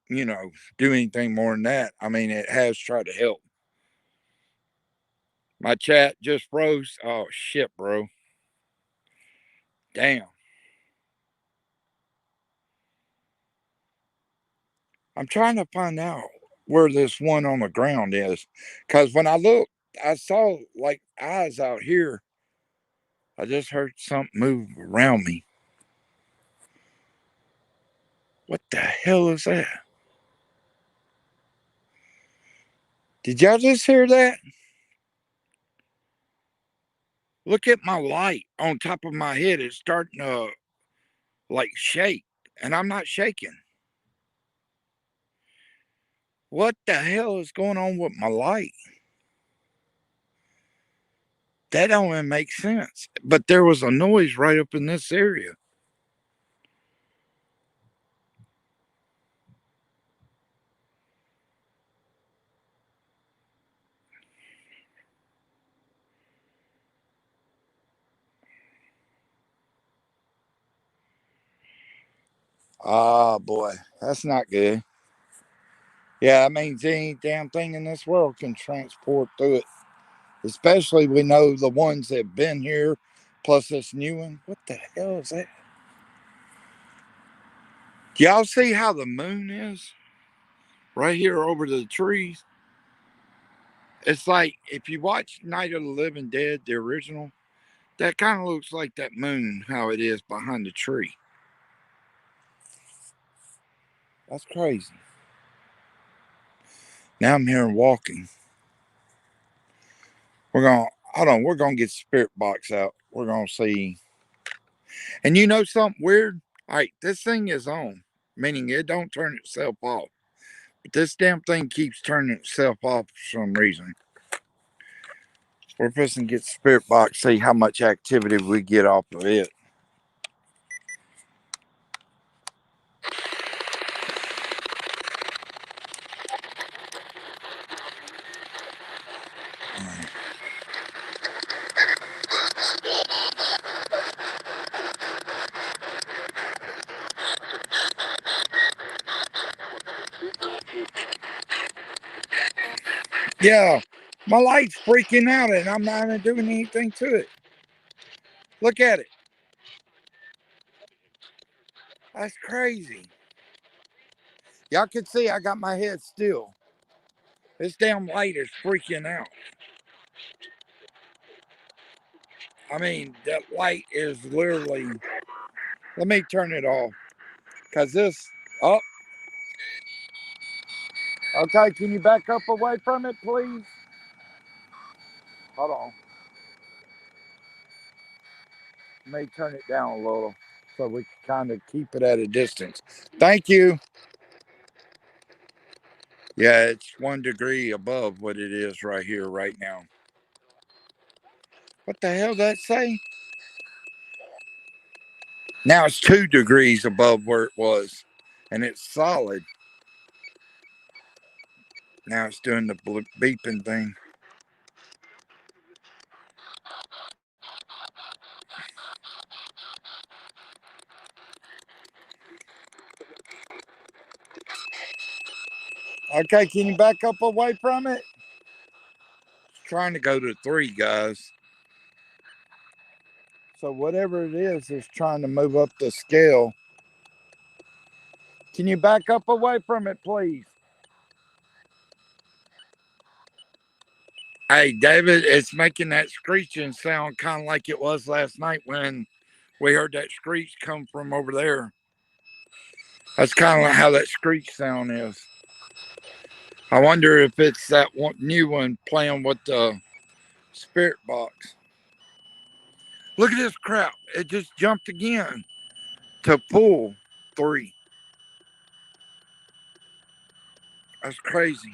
do anything more than that. I mean, it has tried to help. My chat just froze. Oh shit, bro. Damn. I'm trying to find out where this one on the ground is. Cause when I looked, I saw like eyes out here. I just heard something move around me. What the hell is that? Did y'all just hear that? Look at my light on top of my head. It's starting to like shake. And I'm not shaking. What the hell is going on with my light? That don't even make sense. But there was a noise right up in this area. Oh boy, that's not good. Yeah, that means any damn thing in this world can transport through it. Especially we know the ones that have been here, plus this new one. What the hell is that? Do y'all see how the moon is right here over the trees? It's like if you watch Night of the Living Dead, the original, that kind of looks like that moon, how it is behind the tree. That's crazy. Now I'm hearing walking. We're gonna hold on. We're gonna get the spirit box out. We're gonna see. And you know something weird? All right, this thing is on, meaning it don't turn itself off. But this damn thing keeps turning itself off for some reason. We're supposed to get the spirit box, see how much activity we get off of it. Yeah, my light's freaking out and I'm not even doing anything to it. Look at it. That's crazy. Y'all can see I got my head still. This damn light is freaking out. I mean, that light is literally. Let me turn it off. Because this. Oh, okay. Can you back up away from it, please? Hold on. Let me turn it down a little so we can kind of keep it at a distance. Thank you. Yeah, it's 1 degree above what it is right here, right now. What the hell did that say? Now it's 2 degrees above where it was, and it's solid. Now it's doing the beeping thing. Okay, can you back up away from it? It's trying to go to 3, guys. So whatever it is trying to move up the scale. Can you back up away from it, please? Hey, David, it's making that screeching sound kind of like it was last night when we heard that screech come from over there. That's kind of like how that screech sound is. I wonder if it's that new one playing with the spirit box. Look at this crap. It just jumped again to pull 3. That's crazy.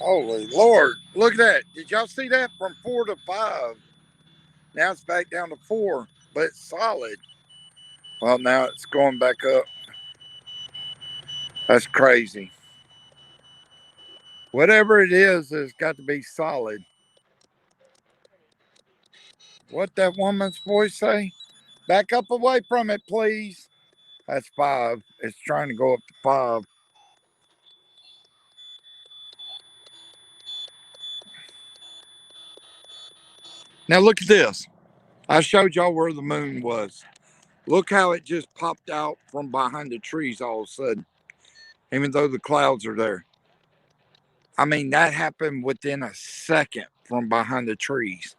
Holy Lord. Look at that. Did y'all see that? From 4 to 5. Now it's back down to 4, but it's solid. Well, now it's going back up. That's crazy. Whatever it is, it's got to be solid. What that woman's voice say? Back up away from it, please. That's 5. It's trying to go up to 5. Now look at this. I showed y'all where the moon was. Look how it just popped out from behind the trees all of a sudden, even though the clouds are there. I mean, that happened within a second from behind the trees.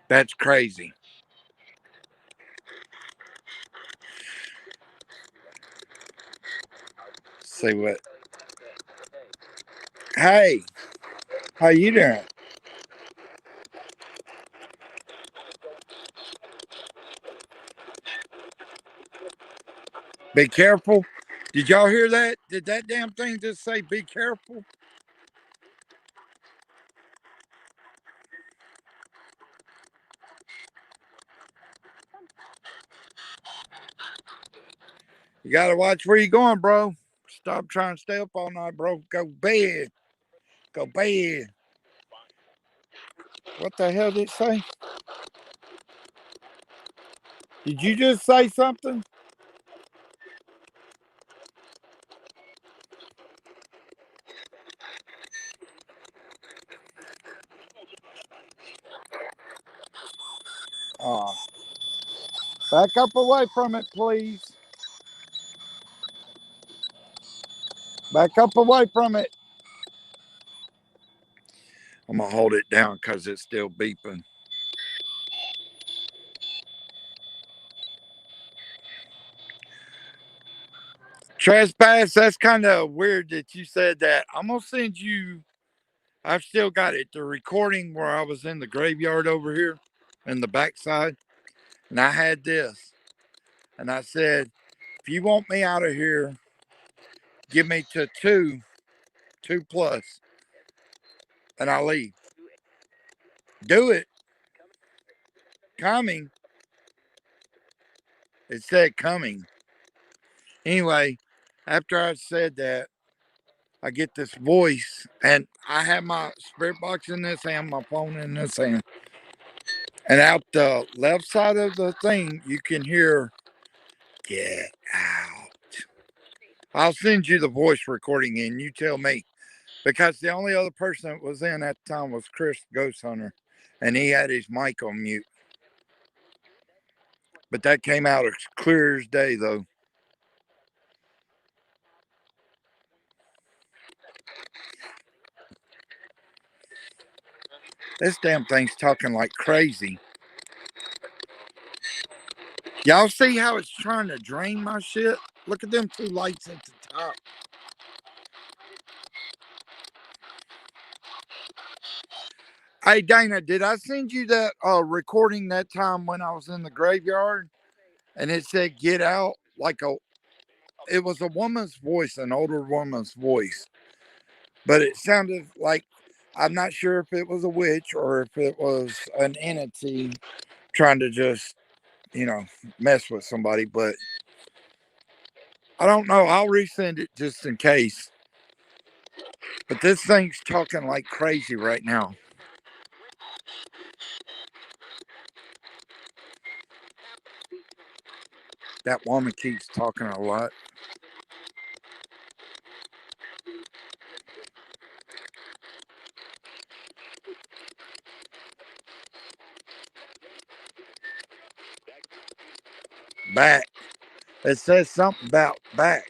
That's crazy. See what? Hey, how you doing? Be careful. Did y'all hear that? Did that damn thing just say be careful? You gotta watch where you going, bro. Stop trying to stay up all night, bro. Go bed. Go bed. What the hell did it say? Did you just say something? Oh, back up away from it, please. Back up away from it. I'm gonna hold it down because it's still beeping. Trespass, that's kind of weird that you said that. I'm gonna send you. I've still got it. The recording where I was in the graveyard over here in the backside, and I had this, and I said, if you want me out of here, give me to 2 plus, and I'll leave. Do it. Coming. It said coming. Anyway, after I said that, I get this voice, and I have my spirit box in this hand, my phone in this hand. And out the left side of the thing, you can hear, "Get out." I'll send you the voice recording and you tell me. Because the only other person that was in at the time was Chris Ghost Hunter, and he had his mic on mute. But that came out as clear as day, though. This damn thing's talking like crazy. Y'all see how it's trying to drain my shit? Look at them two lights at the top. Hey, Dana, did I send you that recording that time when I was in the graveyard? And it said, "Get out," it was a woman's voice, an older woman's voice. But it sounded like, I'm not sure if it was a witch or if it was an entity trying to just, you know, mess with somebody. But I don't know. I'll resend it just in case. But this thing's talking like crazy right now. That woman keeps talking a lot. Back. It says something about back.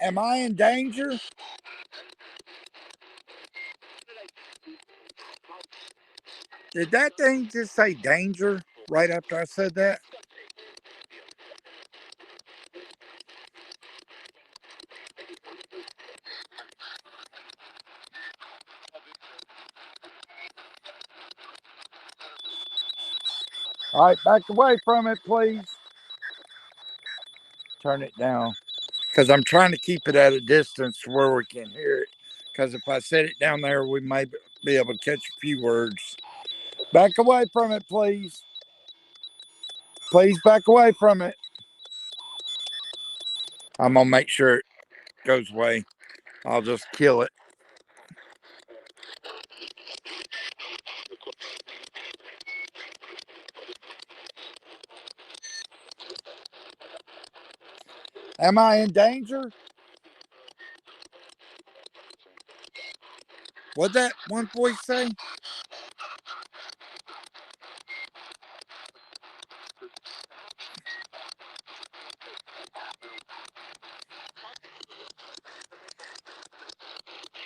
Am I in danger? Did that thing just say danger right after I said that? All right, back away from it, please. Turn it down. Because I'm trying to keep it at a distance where we can hear it. Because if I set it down there, we might be able to catch a few words. Back away from it, please. Please back away from it. I'm going to make sure it goes away. I'll just kill it. Am I in danger? What'd that one voice say?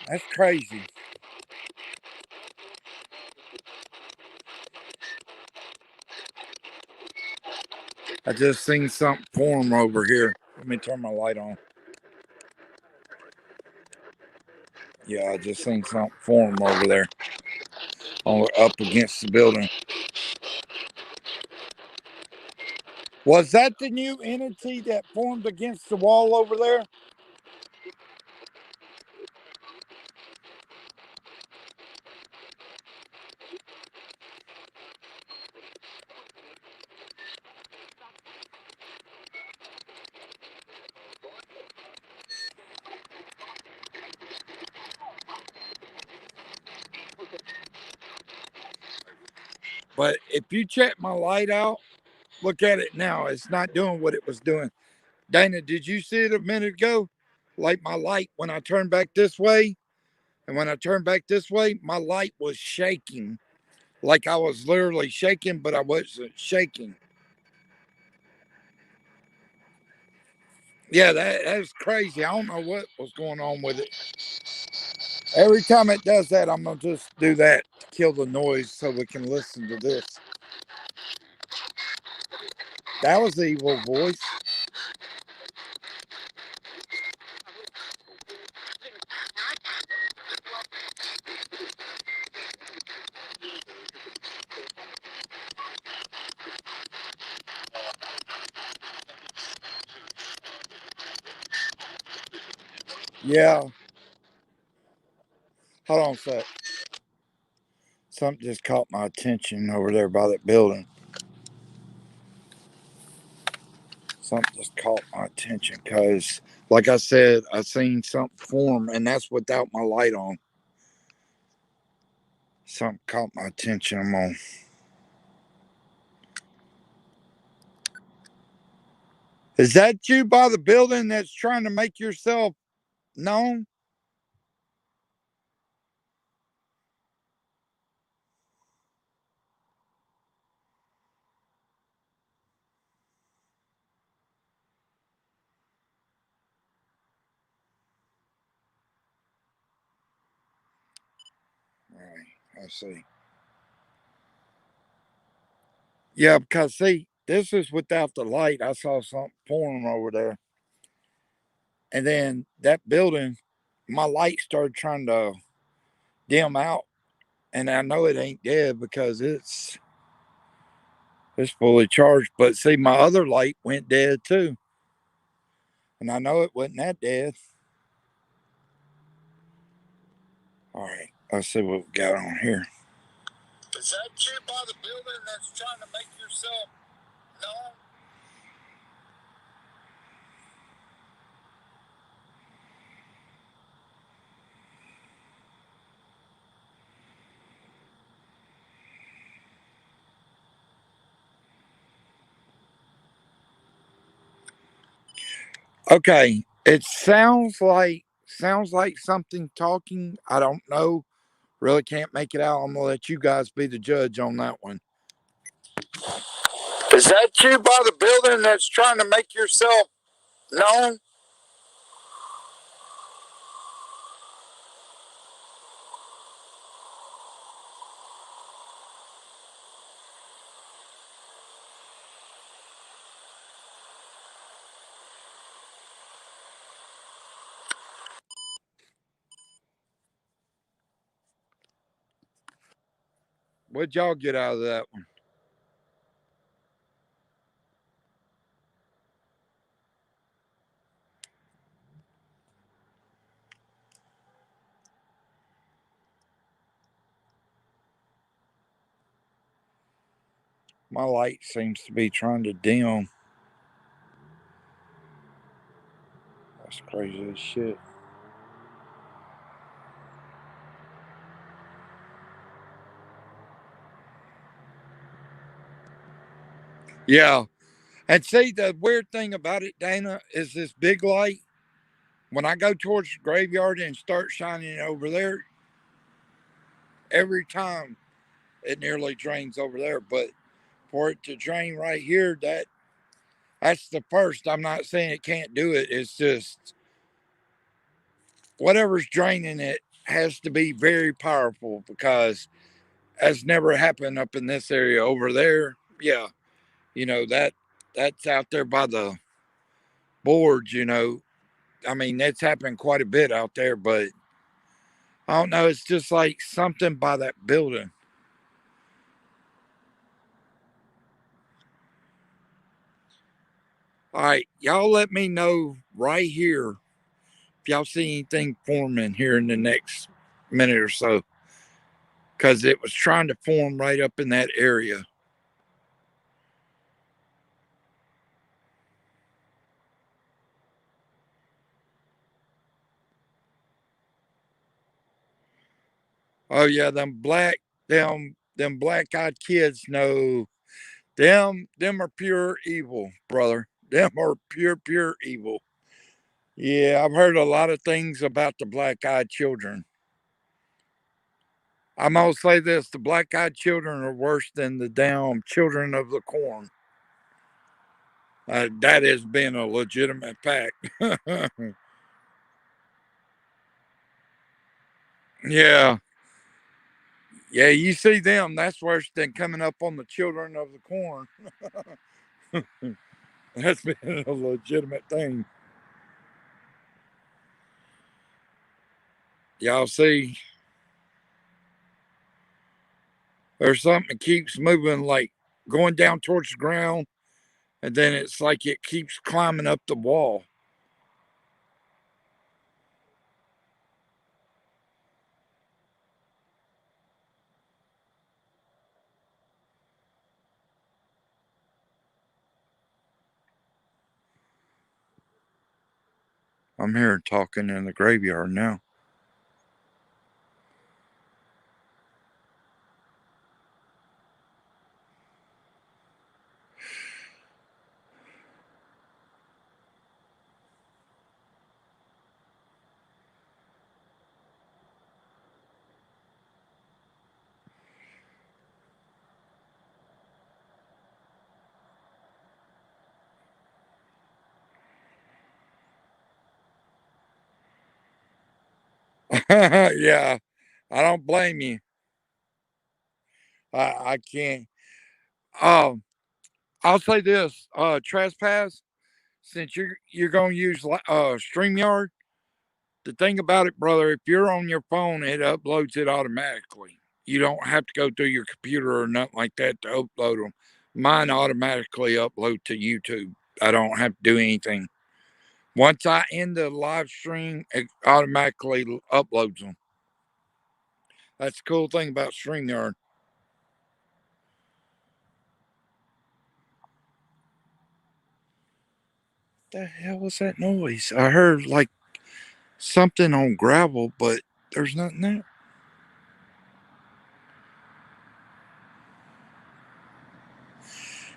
That's crazy. I just seen something form over here. Let me turn my light on. Yeah, I just seen something form over there. Up against the building. Was that the new entity that formed against the wall over there? But if you check my light out, look at it now. It's not doing what it was doing. Dana, did you see it a minute ago? Like my light, when I turned back this way, and when I turned back this way, my light was shaking. Like I was literally shaking, but I wasn't shaking. Yeah, that's crazy. I don't know what was going on with it. Every time it does that, I'm going to just do that to kill the noise so we can listen to this. That was the evil voice. Yeah. Hold on a sec. Something just caught my attention over there by that building. Something just caught my attention because, like I said, I seen something form, and that's without my light on. Something caught my attention. I'm on. Is that you by the building that's trying to make yourself known? Right, I see. Yeah, because see, this is without the light. I saw something pouring over there. And then that building, my light started trying to dim out. And I know it ain't dead because it's fully charged. But see, my other light went dead too. And I know it wasn't that dead. All right, let's see what we got on here. Is that you by the building that's trying to make yourself known? Okay, it sounds like something talking. I don't know. Really can't make it out. I'm gonna let you guys be the judge on that one. Is that you by the building that's trying to make yourself known? What'd y'all get out of that one? My light seems to be trying to dim. That's crazy as shit. Yeah. And see, the weird thing about it, Dana, is this big light. When I go towards the graveyard and start shining over there, every time it nearly drains over there. But for it to drain right here, that's the first. I'm not saying it can't do it. It's just whatever's draining it has to be very powerful because that's never happened up in this area over there. Yeah, that's out there by the boards. I mean that's happened quite a bit out there, but I don't know. It's just like something by that building. All right, y'all let me know right here if y'all see anything forming here in the next minute or so, because it was trying to form right up in that area. Oh yeah, them black eyed kids know them are pure evil, brother. Them are pure evil. Yeah, I've heard a lot of things about the black eyed children. I'm gonna say this: the black eyed children are worse than the damn children of the corn. That has been a legitimate fact. Yeah, yeah, you see them. That's worse than coming up on the children of the corn. That's been a legitimate thing. Y'all see, there's something that keeps moving, like going down towards the ground, and then it's like it keeps climbing up the wall. I'm here talking in the graveyard now. Yeah, I don't blame you. I can't. Um, I'll say this: trespass. Since you're gonna use Streamyard, the thing about it, brother, if you're on your phone, it uploads it automatically. You don't have to go through your computer or nothing like that to upload them. Mine automatically upload to YouTube. I don't have to do anything. Once I end the live stream, it automatically uploads them. That's the cool thing about StreamYard. The hell was that noise? I heard like something on gravel, but there's nothing there.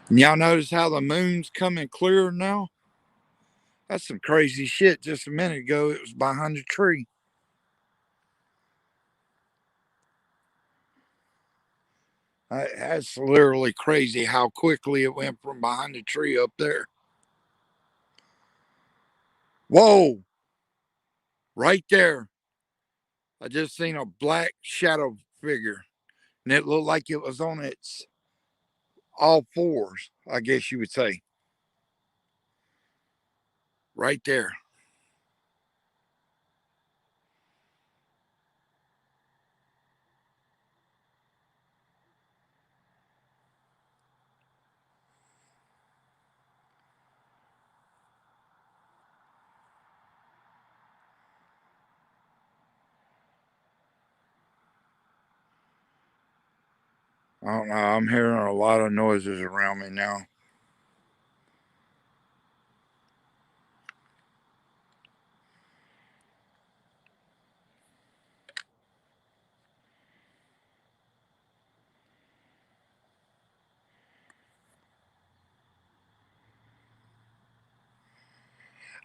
And y'all notice how the moon's coming clearer now? That's some crazy shit. Just a minute ago, it was behind a tree. That's literally crazy how quickly it went from behind the tree up there. Whoa! Right there. I just seen a black shadow figure, and it looked like it was on its all fours, I guess you would say. Right there. I don't know. I'm hearing a lot of noises around me now.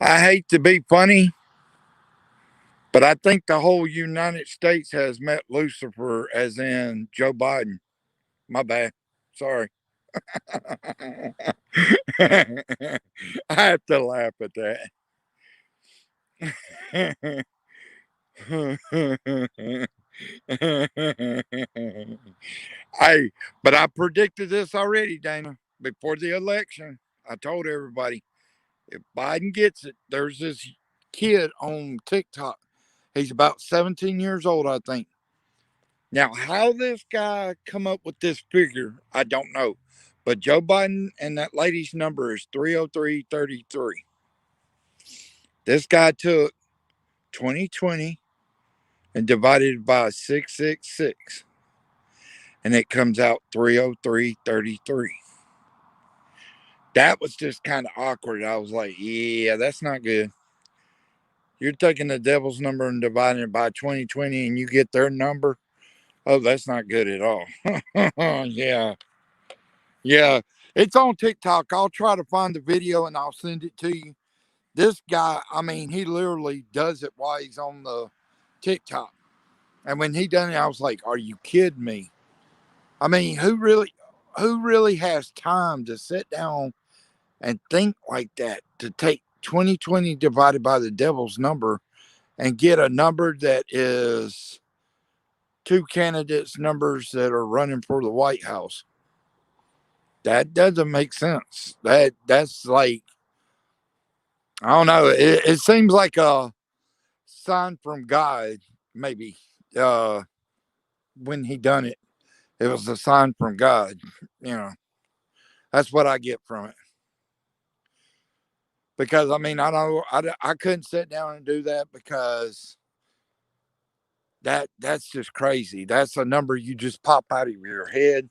I hate to be funny, but I think the whole United States has met Lucifer, as in Joe Biden. My bad. Sorry. I have to laugh at that. Hey, but I predicted this already, Dana, before the election. I told everybody if Biden gets it, there's this kid on TikTok. He's about 17 years old, I think. Now, how this guy come up with this figure, I don't know. But Joe Biden and that lady's number is 30333. This guy took 2020 and divided it by 666, and it comes out 30333. That was just kind of awkward. I was like, yeah, that's not good. You're taking the devil's number and dividing it by 2020 and you get their number. Oh, that's not good at all. Yeah. Yeah. It's on TikTok. I'll try to find the video and I'll send it to you. This guy, I mean, he literally does it while he's on the TikTok. And when he done it, I was like, are you kidding me? I mean, who really has time to sit down and think like that, to take 2020 divided by the devil's number and get a number that is two candidates' numbers that are running for the White House? That doesn't make sense. That's like, I don't know. It seems like a sign from God, maybe. Uh, when he done it, it was a sign from God. You know, that's what I get from it. Because I mean, I know I couldn't sit down and do that because that's just crazy. That's a number you just pop out of your head.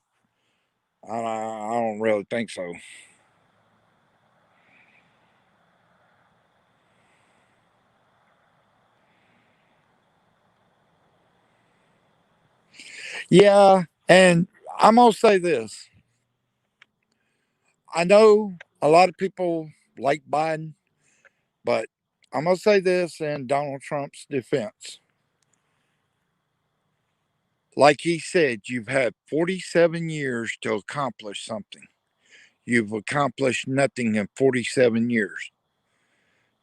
I don't really think so. Yeah, and I'm gonna say this. I know a lot of people like Biden, but I'm gonna say this in Donald Trump's defense. Like he said, you've had 47 years to accomplish something. You've accomplished nothing in 47 years.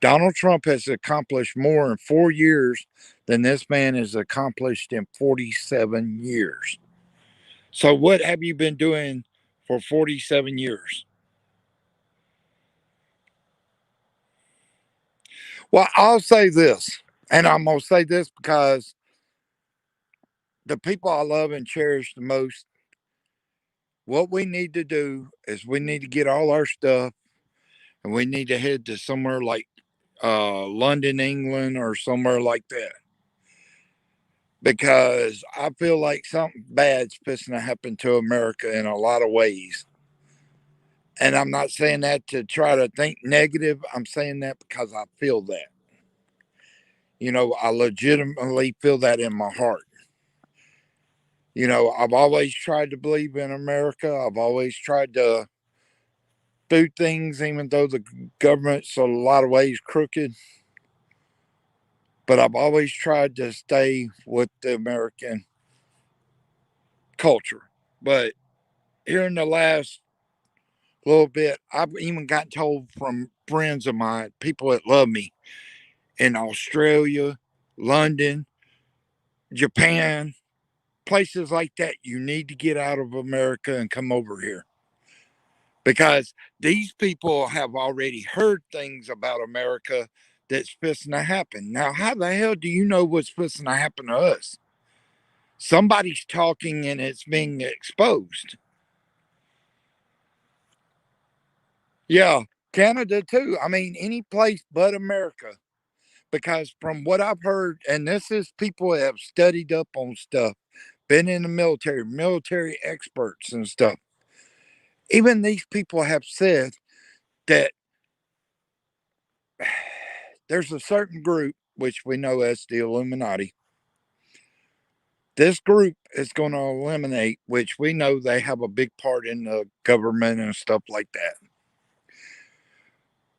Donald Trump has accomplished more in 4 years than this man has accomplished in 47 years. So, what have you been doing for 47 years? Well, I'll say this, and I'm going to say this because the people I love and cherish the most, what we need to do is we need to get all our stuff and we need to head to somewhere like London, England, or somewhere like that. Because I feel like something bad's fixing to happen to America in a lot of ways. And I'm not saying that to try to think negative. I'm saying that because I feel that. I legitimately feel that in my heart. I've always tried to believe in America. I've always tried to do things, even though the government's a lot of ways crooked. But I've always tried to stay with the American culture. But here in the last little bit, I've even gotten told from friends of mine, people that love me in Australia, London, Japan, places like that, you need to get out of America and come over here. Because these people have already heard things about America that's fixing to happen. Now, how the hell do you know what's fixing to happen to us? Somebody's talking and it's being exposed. Yeah, Canada too. I mean, any place but America. Because from what I've heard, and this is people that have studied up on stuff, been in the military experts and stuff. Even these people have said that there's a certain group, which we know as the Illuminati. This group is going to eliminate, which we know they have a big part in the government and stuff like that.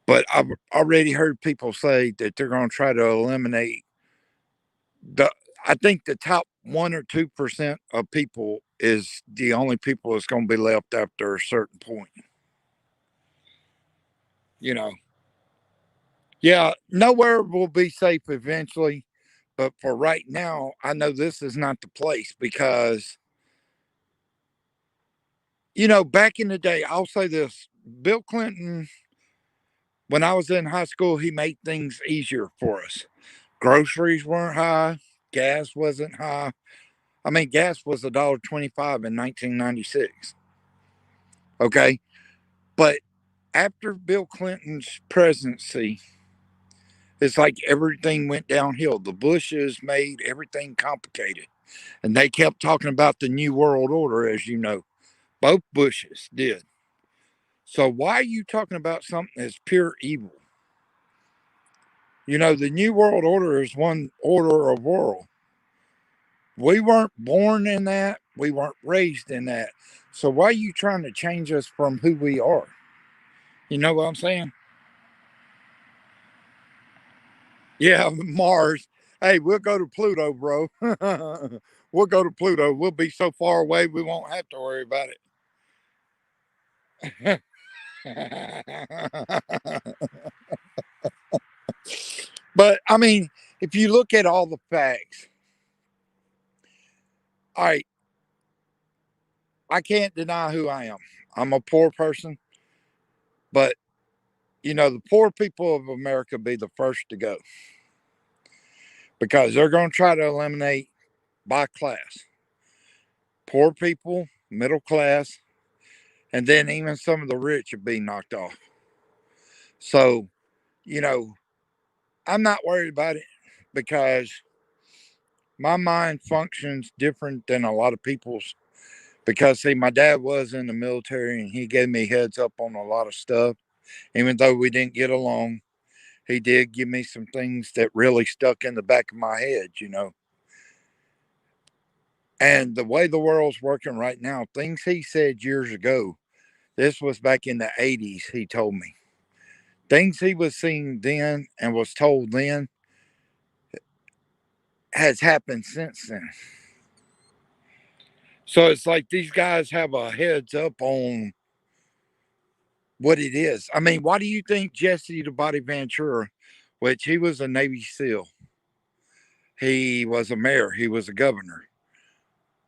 But I've already heard people say that they're going to try to eliminate the. I think the top 1 or 2% of people is the only people that's going to be left after a certain point. You know, yeah, nowhere will be safe eventually, but for right now, I know this is not the place because back in the day, I'll say this: Bill Clinton, when I was in high school, he made things easier for us. Groceries weren't high, gas wasn't high. I mean, gas was $1.25 in 1996. Okay. But after Bill Clinton's presidency, it's like everything went downhill. The Bushes made everything complicated. And they kept talking about the New World Order, as you know. Both Bushes did. So why are you talking about something that's pure evil? The New World Order is one order of world. We weren't born in that. We weren't raised in that. So why are you trying to change us from who we are? You know what I'm saying? Yeah, Mars. Hey, we'll go to Pluto, bro. We'll go to Pluto. We'll be so far away we won't have to worry about it. But I mean, if you look at all the facts, all right, I can't deny who I am. I'm a poor person, but the poor people of America be the first to go because they're going to try to eliminate by class poor people, middle class, and then even some of the rich will be knocked off. So, you know, I'm not worried about it because my mind functions different than a lot of people's. Because, see, my dad was in the military and he gave me heads up on a lot of stuff. Even though we didn't get along, he did give me some things that really stuck in the back of my head. And the way the world's working right now, things he said years ago, this was back in the 80s, he told me. Things he was seeing then and was told then has happened since then. So it's like these guys have a heads up on what it is. I mean, why do you think Jesse the Body Ventura, which he was a Navy SEAL, he was a mayor, he was a governor,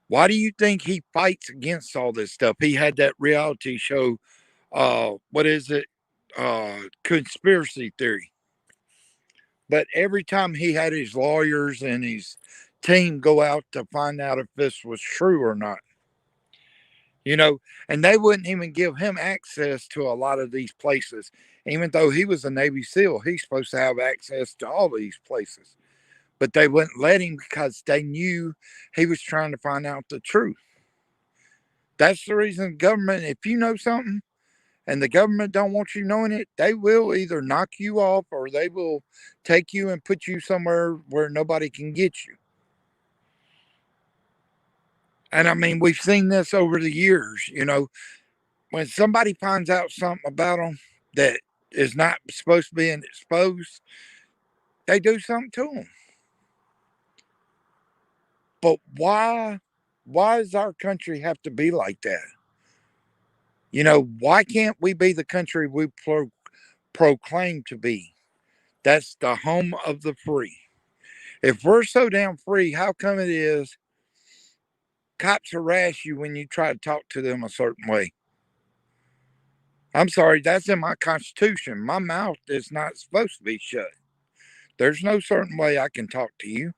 why do you think he fights against all this stuff? He had that reality show, what is it? Conspiracy theory. But every time he had his lawyers and his team go out to find out if this was true or not, you know, and they wouldn't even give him access to a lot of these places. Even though he was a Navy SEAL, he's supposed to have access to all these places. But they wouldn't let him because they knew he was trying to find out the truth. That's the reason government, if you know something and the government don't want you knowing it, they will either knock you off or they will take you and put you somewhere where nobody can get you. And I mean, we've seen this over the years, you know, when somebody finds out something about them that is not supposed to be exposed, they do something to them. But why does our country have to be like that? You know, why can't we be the country we proclaim to be? That's the home of the free. If we're so damn free, how come it is cops harass you when you try to talk to them a certain way? I'm sorry, that's in my Constitution. My mouth is not supposed to be shut. There's no certain way I can talk to you.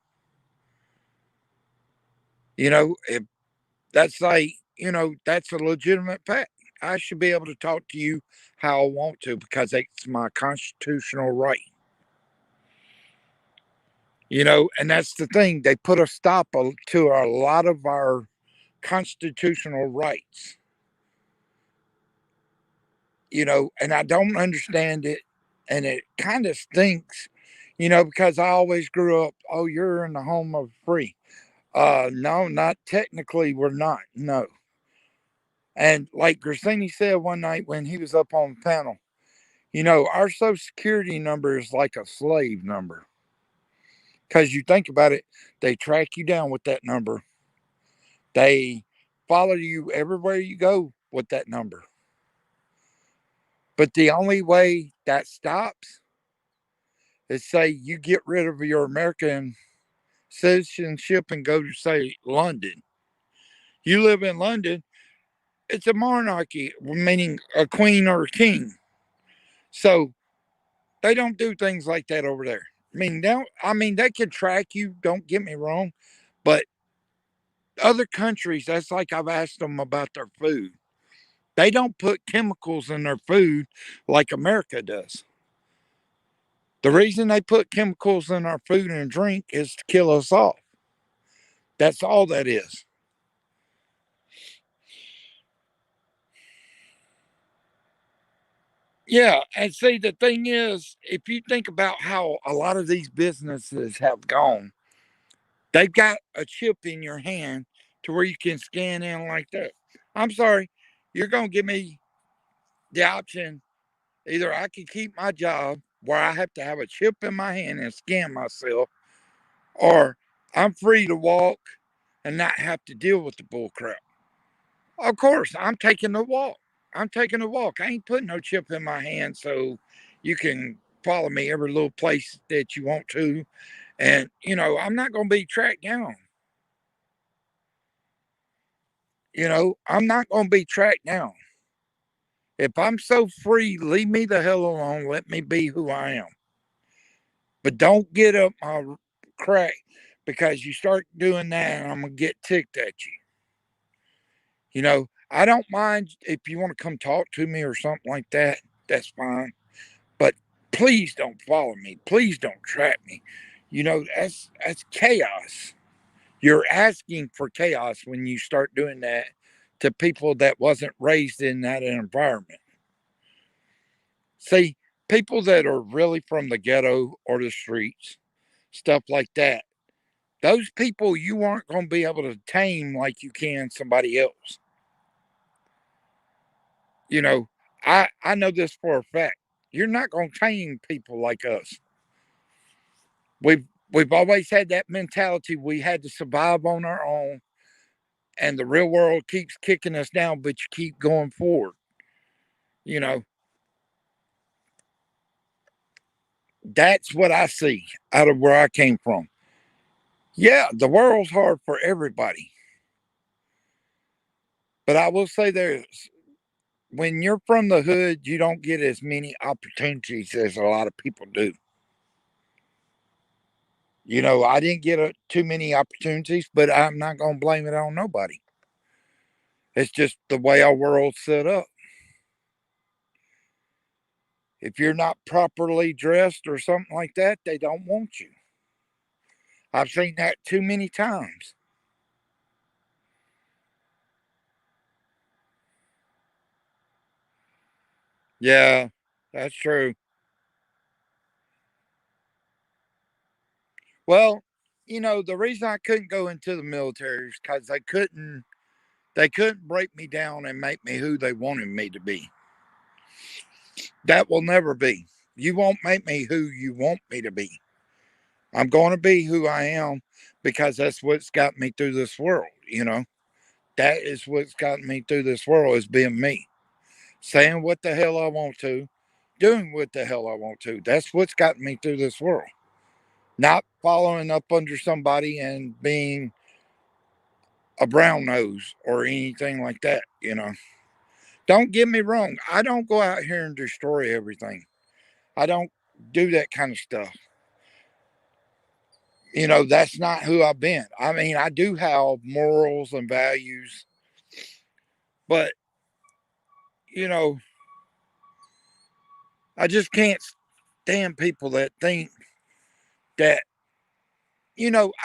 You know, if that's like, you know, that's a legitimate fact. I should be able to talk to you how I want to because it's my constitutional right. You know, and that's the thing. They put a stop to a lot of our constitutional rights. You know, and I don't understand it. And it kind of stinks, you know, because I always grew up, oh, you're in the home of free. No, not technically, we're not. No. And like Grassini said one night when he was up on the panel, you know, our social security number is like a slave number. Because you think about it, they track you down with that number. They follow you everywhere you go with that number. But the only way that stops is say you get rid of your American citizenship and go to, say, London. You live in London, it's a monarchy, meaning a queen or a king. So they don't do things like that over there. I mean, they can track you. Don't get me wrong, but other countries, that's like I've asked them about their food. They don't put chemicals in their food like America does. The reason they put chemicals in our food and drink is to kill us off. That's all that is. Yeah, and see, the thing is, if you think about how a lot of these businesses have gone, they've got a chip in your hand to where you can scan in like that. I'm sorry, you're going to give me the option. Either I can keep my job where I have to have a chip in my hand and scan myself, or I'm free to walk and not have to deal with the bull crap. Of course, I'm taking the walk. I'm taking a walk. I ain't putting no chip in my hand so you can follow me every little place that you want to. And, you know, I'm not going to be tracked down. You know, I'm not going to be tracked down. If I'm so free, leave me the hell alone. Let me be who I am. But don't get up my crack because you start doing that and I'm going to get ticked at you. You know, I don't mind if you want to come talk to me or something like that. That's fine. But please don't follow me. Please don't trap me. You know, that's chaos. You're asking for chaos when you start doing that to people that wasn't raised in that environment. See, people that are really from the ghetto or the streets, stuff like that, Those people you aren't going to be able to tame like you can somebody else. You know, I know this for a fact. You're not going to tame people like us. We've always had that mentality. We had to survive on our own, and the real world keeps kicking us down, but you keep going forward. You know, that's what I see out of where I came from. Yeah, the world's hard for everybody, but I will say this: when you're from the hood, you don't get as many opportunities as a lot of people do. You know, I didn't get too many opportunities, but I'm not going to blame it on nobody. It's just the way our world's set up. If you're not properly dressed or something like that, they don't want you. I've seen that too many times. Yeah, that's true. Well, the reason I couldn't go into the military is because they couldn't break me down and make me who they wanted me to be. That will never be. You won't make me who you want me to be. I'm going to be who I am because that's what's got me through this world. That is what's gotten me through this world is being me. Saying what the hell I want to, doing what the hell I want to. That's what's gotten me through this world. Not following up under somebody and being a brown nose or anything like that. Don't get me wrong. I don't go out here and destroy everything. I don't do that kind of stuff. That's not who I've been. I mean, I do have morals and values, but, you know, I just can't stand people that think that,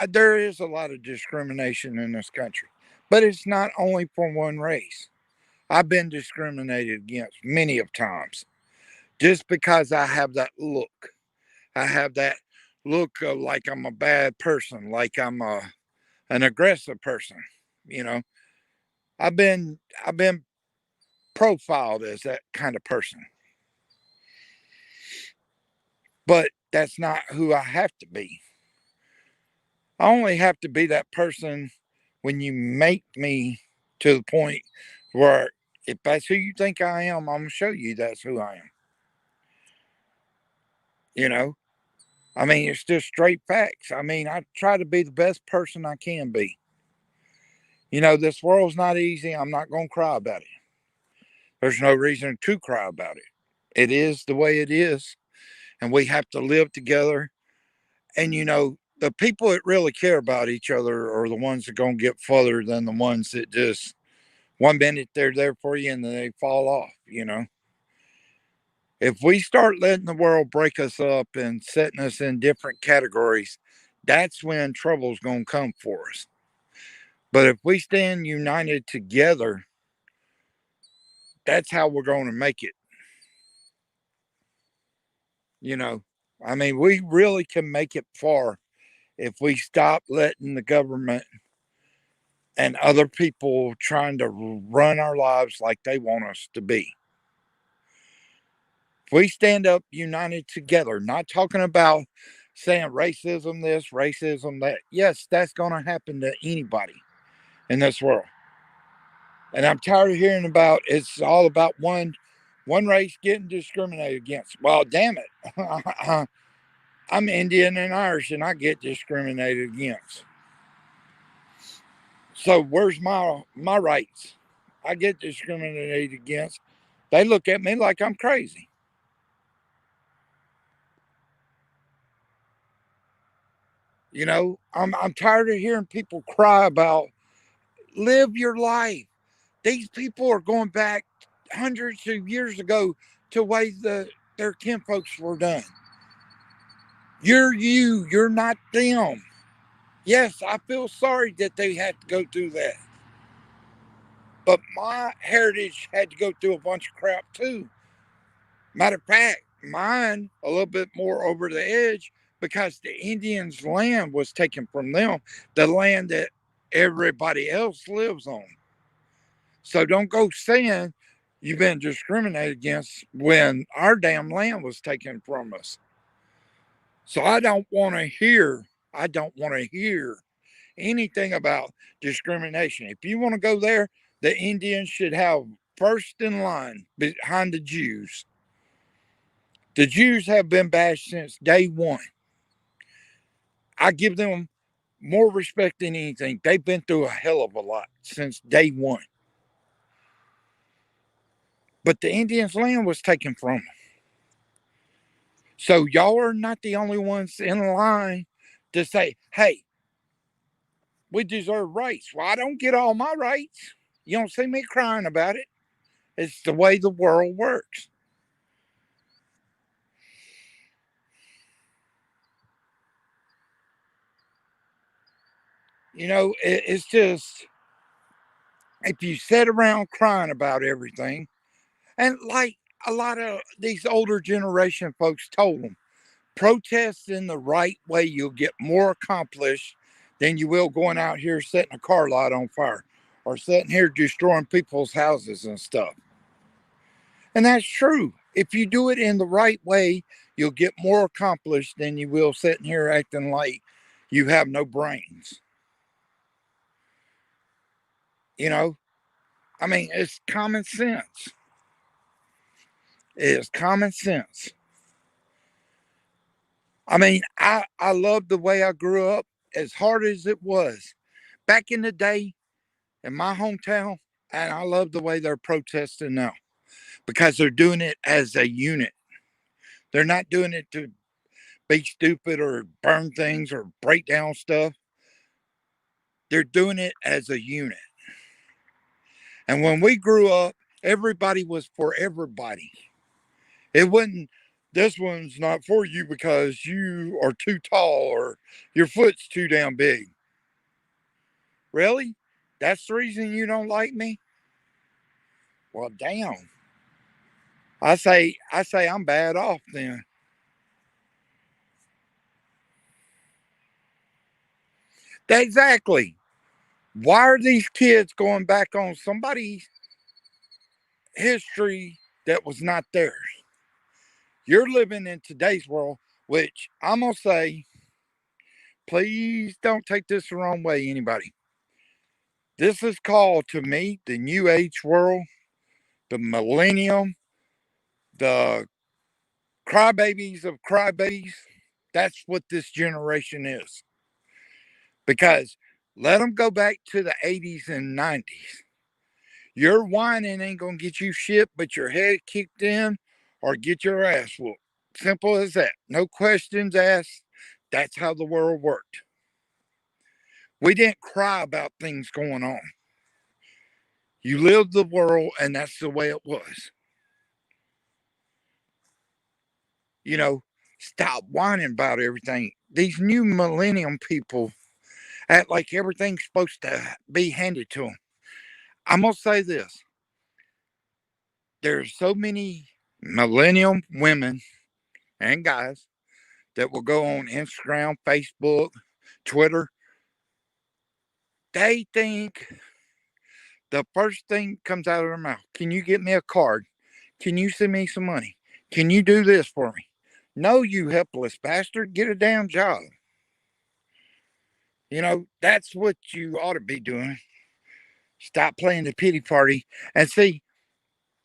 there is a lot of discrimination in this country, but it's not only for one race. I've been discriminated against many of times just because I have that look. I have that look of like I'm a bad person, like I'm an aggressive person. You know, I've been profiled as that kind of person, but that's not who I have to be. I only have to be that person when you make me to the point where if that's who you think I am, I'm gonna show you that's who I am. You know, I mean, it's just straight facts. I mean, I try to be the best person I can be. This world's not easy. I'm not gonna cry about it. There's no reason to cry about it. It is the way it is, and we have to live together. And the people that really care about each other are the ones that are gonna get further than the ones that just one minute they're there for you and then they fall off. If we start letting the world break us up and setting us in different categories, that's when trouble's going to come for us. But if we stand united together, that's how we're going to make it. You know, I mean, we really can make it far if we stop letting the government and other people trying to run our lives like they want us to be. If we stand up united together, not talking about saying racism this, racism that, yes, that's going to happen to anybody in this world. And I'm tired of hearing about it's all about one race getting discriminated against. Well, damn it. I'm Indian and Irish and I get discriminated against. So where's my rights? I get discriminated against. They look at me like I'm crazy. I'm tired of hearing people cry about live your life. These people are going back hundreds of years ago to ways that their kinfolks were done. You're you. You're not them. Yes, I feel sorry that they had to go through that. But my heritage had to go through a bunch of crap too. Matter of fact, mine a little bit more over the edge because the Indians' land was taken from them, the land that everybody else lives on. So don't go saying you've been discriminated against when our damn land was taken from us. So I don't want to hear anything about discrimination. If you want to go there, the Indians should have first in line behind the Jews. The Jews have been bashed since day one. I give them more respect than anything. They've been through a hell of a lot since day one. But the Indians' land was taken from them. So y'all are not the only ones in line to say, hey, we deserve rights. Well, I don't get all my rights. You don't see me crying about it. It's the way the world works. It's just, if you sit around crying about everything, and like a lot of these older generation folks told them, protest in the right way, you'll get more accomplished than you will going out here setting a car lot on fire or sitting here destroying people's houses and stuff. And that's true. If you do it in the right way, you'll get more accomplished than you will sitting here acting like you have no brains. You know, I mean, it's common sense. It is common sense. I mean, I love the way I grew up, as hard as it was back in the day in my hometown. And I love the way they're protesting now because they're doing it as a unit. They're not doing it to be stupid or burn things or break down stuff. They're doing it as a unit. And when we grew up, everybody was for everybody. It wasn't, this one's not for you because you are too tall or your foot's too damn big. Really? That's the reason you don't like me? Well, damn. I say I'm bad off then. Exactly. Why are these kids going back on somebody's history that was not theirs? You're living in today's world, which I'm going to say, please don't take this the wrong way, anybody. This is called to me the new age world, the millennium, the crybabies of crybabies. That's what this generation is. Because let them go back to the 80s and 90s. Your whining ain't going to get you shit but your head kicked in or get your ass whooped. Simple as that. No questions asked. That's how the world worked. We didn't cry about things going on. You lived the world, and that's the way it was. You know, stop whining about everything. These new millennium people act like everything's supposed to be handed to them. I'm going to say this, there's so many millennium women and guys that will go on Instagram, Facebook, Twitter. They think the first thing comes out of their mouth, can you get me a card? Can you send me some money? Can you do this for me? No, you helpless bastard. Get a damn job. That's what you ought to be doing. Stop playing the pity party. And see,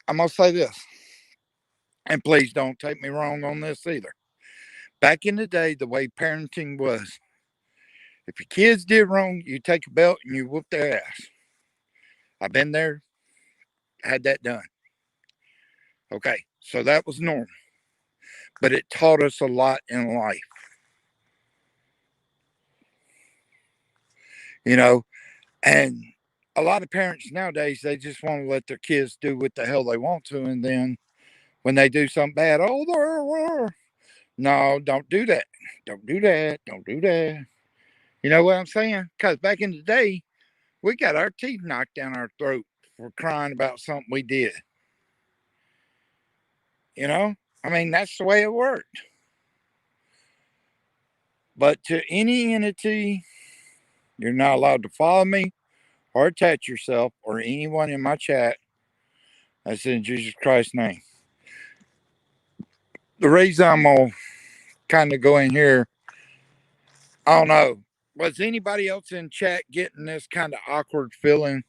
I'm going to say this, and please don't take me wrong on this either. Back in the day, the way parenting was, if your kids did wrong, you take a belt and you whoop their ass. I've been there, had that done. Okay, so that was normal. But it taught us a lot in life. You know, and a lot of parents nowadays, they just want to let their kids do what the hell they want to. And then when they do something bad, oh, no, don't do that. Don't do that. Don't do that. You know what I'm saying? Because back in the day, we got our teeth knocked down our throat for crying about something we did. You know? I mean, that's the way it worked. But to any entity, you're not allowed to follow me or attach yourself or anyone in my chat. That's in Jesus Christ's name. The reason I'm going to kind of go in here, I don't know. Was anybody else in chat getting this kind of awkward feeling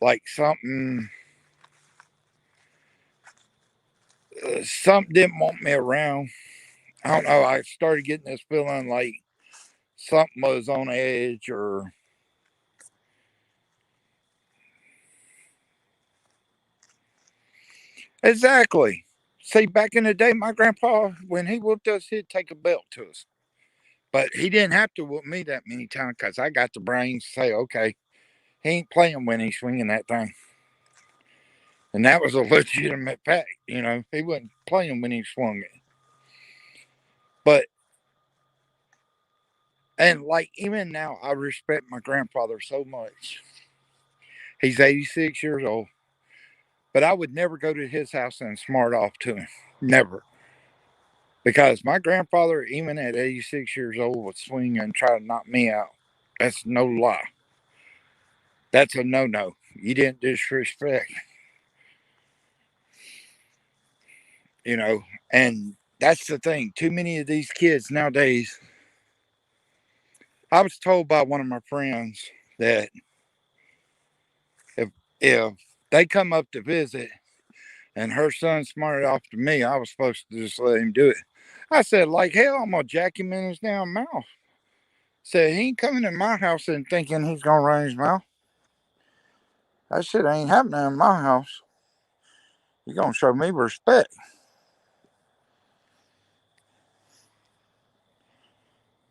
like something didn't want me around? I don't know. I started getting this feeling like something was on edge or exactly. See, back in the day, my grandpa, when he whooped us, he'd take a belt to us. But he didn't have to whoop me that many times because I got the brains to say, okay, he ain't playing when he's swinging that thing. And that was a legitimate fact, you know. He wasn't playing when he swung it. But, and like, even now, I respect my grandfather so much. He's 86 years old. But I would never go to his house and smart off to him. Never. Because my grandfather, even at 86 years old, would swing and try to knock me out. That's no lie. That's a no no. You didn't disrespect, you know. And that's the thing. Too many of these kids nowadays. I was told by one of my friends that if if they come up to visit and her son smarted off to me, I was supposed to just let him do it. I said, like hell, I'm gonna jack him in his damn mouth. Said he ain't coming in my house and thinking he's gonna run his mouth. That shit ain't happening in my house. You're gonna show me respect.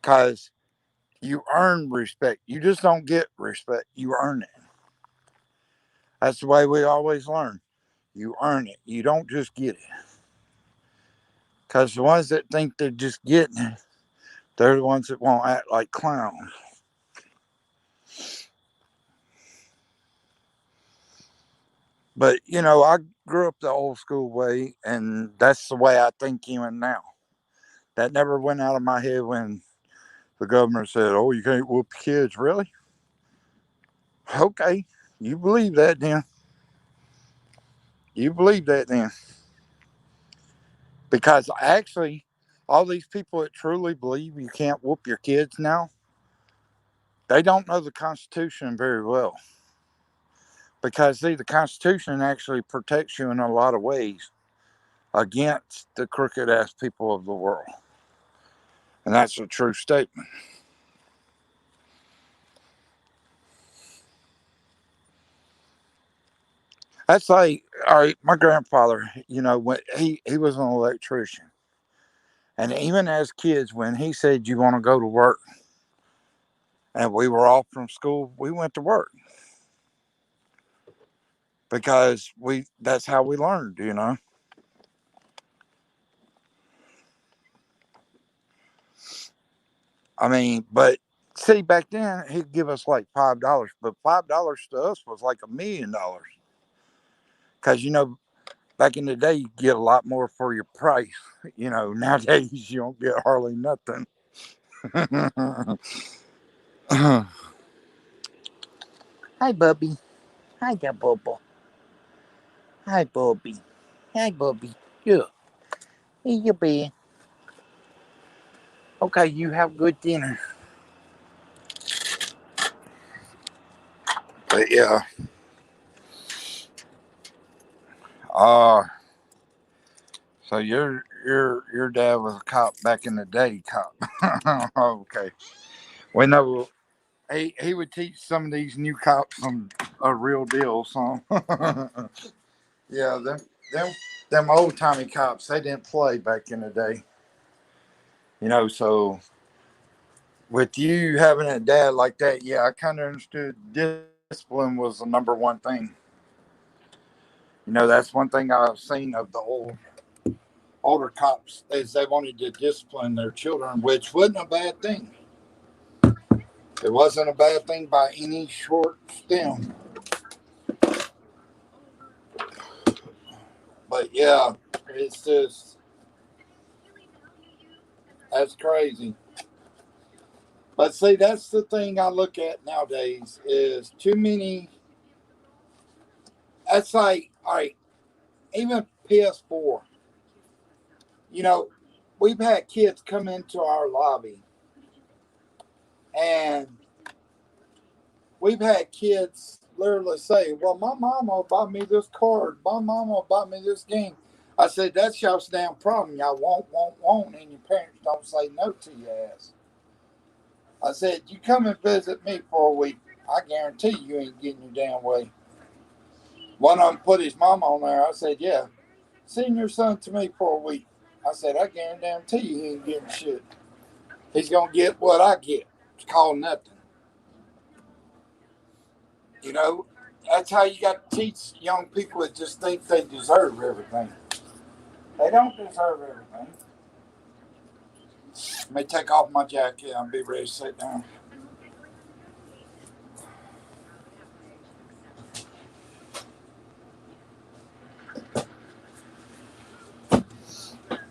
Cause you earn respect. You just don't get respect. You earn it. That's the way we always learn. You earn it. You don't just get it. Cause the ones that think they're just getting it, they're the ones that won't act like clowns. But you know, I grew up the old school way, and that's the way I think even now. That never went out of my head when the governor said, "Oh, you can't whoop kids." Really? Okay, you believe that then? You believe that then? Because actually, all these people that truly believe you can't whoop your kids now, they don't know the Constitution very well. Because see, the Constitution actually protects you in a lot of ways against the crooked ass people of the world, and that's a true statement. That's like, all right, my grandfather, you know, when he was an electrician. And even as kids, when he said, "You want to go to work," and we were off from school, we went to work because that's how we learned, you know. I mean, but see, back then he'd give us like $5, but $5 to us was like $1 million. Because, you know, back in the day, you get a lot more for your price. You know, nowadays you don't get hardly nothing. Hi, Bubby. Hi there, Bobo. Hi, Bobby. Hi, Bobby. Yeah. Here you be. Okay, you have good dinner. But yeah. Uh so your dad was a cop back in the day, cop. Okay. Well, no, he would teach some of these new cops some a real deal. So yeah, them them old timey cops, they didn't play back in the day. You know, so with you having a dad like that, yeah, I kind of understood discipline was the number one thing. You know, that's one thing I've seen of the older cops is they wanted to discipline their children, which wasn't a bad thing. It wasn't a bad thing by any short stem. But yeah, it's just that's crazy. But see, that's the thing I look at nowadays is too many. That's like, all right, even PS4. You know, we've had kids come into our lobby, and we've had kids literally say, "Well, my mama bought me this card. My mama bought me this game." I said, "That's y'all's damn problem. Y'all won't, and your parents don't say no to your ass." I said, "You come and visit me for a week. I guarantee you ain't getting your damn way." One of them put his mama on there. I said, "Yeah, send your son to me for a week." I said, "I guarantee you he ain't getting shit. He's gonna get what I get. It's called nothing." You know, that's how you got to teach young people that just think they deserve everything. They don't deserve everything. Let me take off my jacket and be ready to sit down.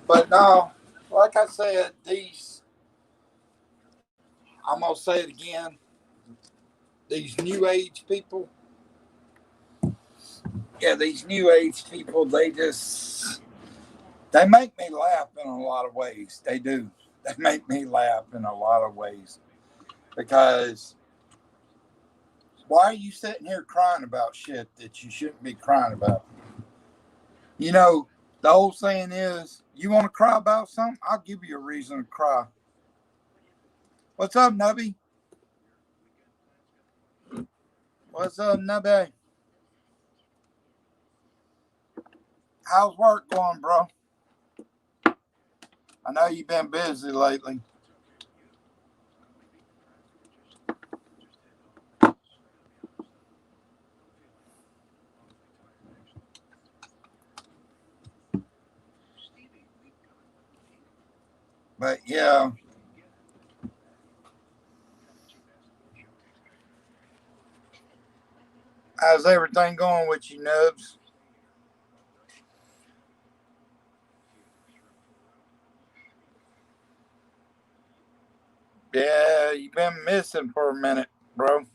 But no, like I said, I'm going to say it again, these new age people, these new age people, they make me laugh in a lot of ways. They do. They make me laugh in a lot of ways because why are you sitting here crying about shit that you shouldn't be crying about? You know, the old saying is, you want to cry about something? I'll give you a reason to cry. What's up, Nubby? What's up, Nubby? How's work going, bro? I know you've been busy lately. But yeah, how's everything going with you, Nubs? Yeah, you've been missing for a minute, bro.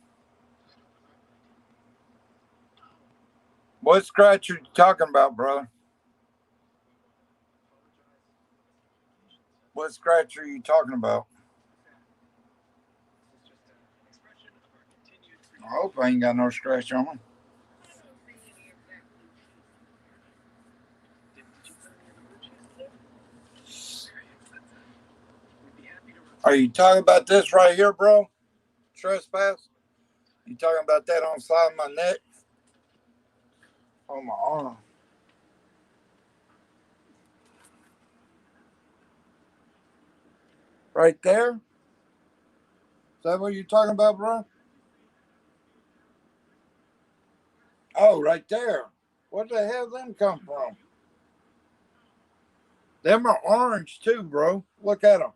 What scratch are you talking about, brother? What scratch are you talking about? I hope I ain't got no scratch on me. Are you talking about this right here, bro? Trespass? You talking about that on the side of my neck? On my arm. Right there? Is that what you're talking about, bro? Oh, right there. What the hell them come from? Them are orange too, bro. Look at them.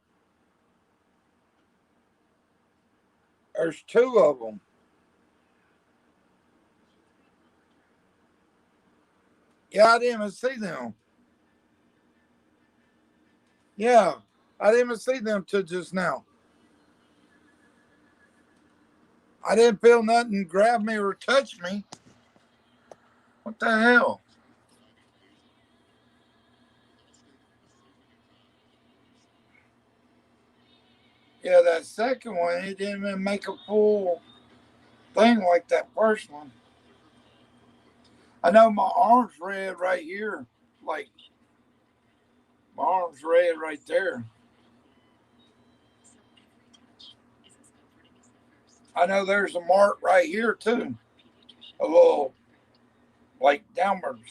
There's two of them. Yeah, I didn't even see them. Yeah, I didn't even see them till just now. I didn't feel nothing grab me or touch me. What the hell? Yeah, that second one, it didn't even make a full thing like that first one. I know my arm's red right here. Like, my arm's red right there. I know there's a mark right here too. A little, like, downwards.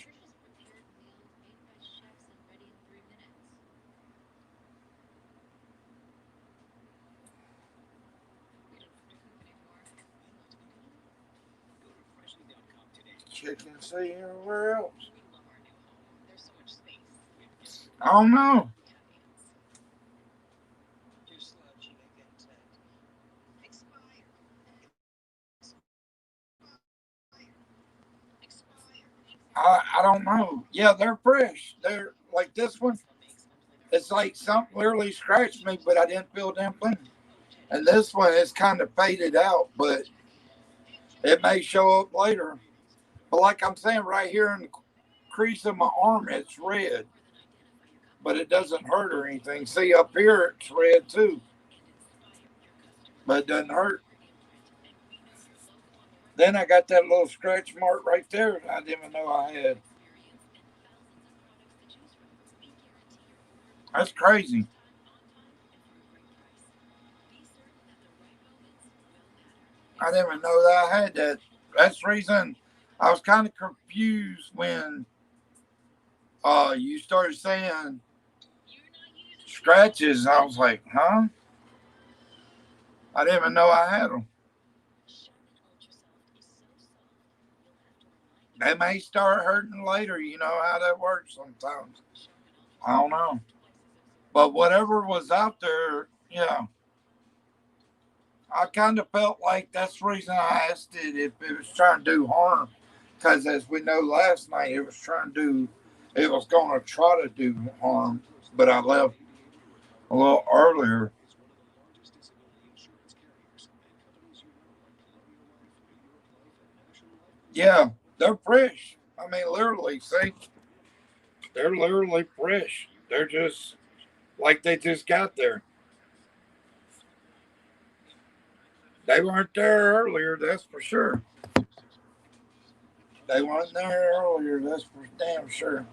Chicken see everywhere else. I don't know. I don't know. Yeah, they're fresh. They're like this one. It's like something literally scratched me, but I didn't feel a damn thing. And this one is kind of faded out, but it may show up later. But like I'm saying, right here in the crease of my arm, it's red, but it doesn't hurt or anything. See, up here, it's red too, but it doesn't hurt. Then I got that little scratch mark right there I didn't even know I had. That's crazy. I didn't even know that I had that. That's the reason I was kind of confused when you started saying scratches. I was like, huh? I didn't even know I had them. They may start hurting later. You know how that works sometimes. I don't know. But whatever was out there, yeah, I kind of felt like that's the reason I asked it if it was trying to do harm. Because as we know, last night it was trying to do, it was going to try to do harm, but I left a little earlier. Yeah, they're fresh. I mean, literally, see, they're literally fresh. They're just like they just got there. They weren't there earlier, that's for sure. They weren't there earlier, that's for damn sure.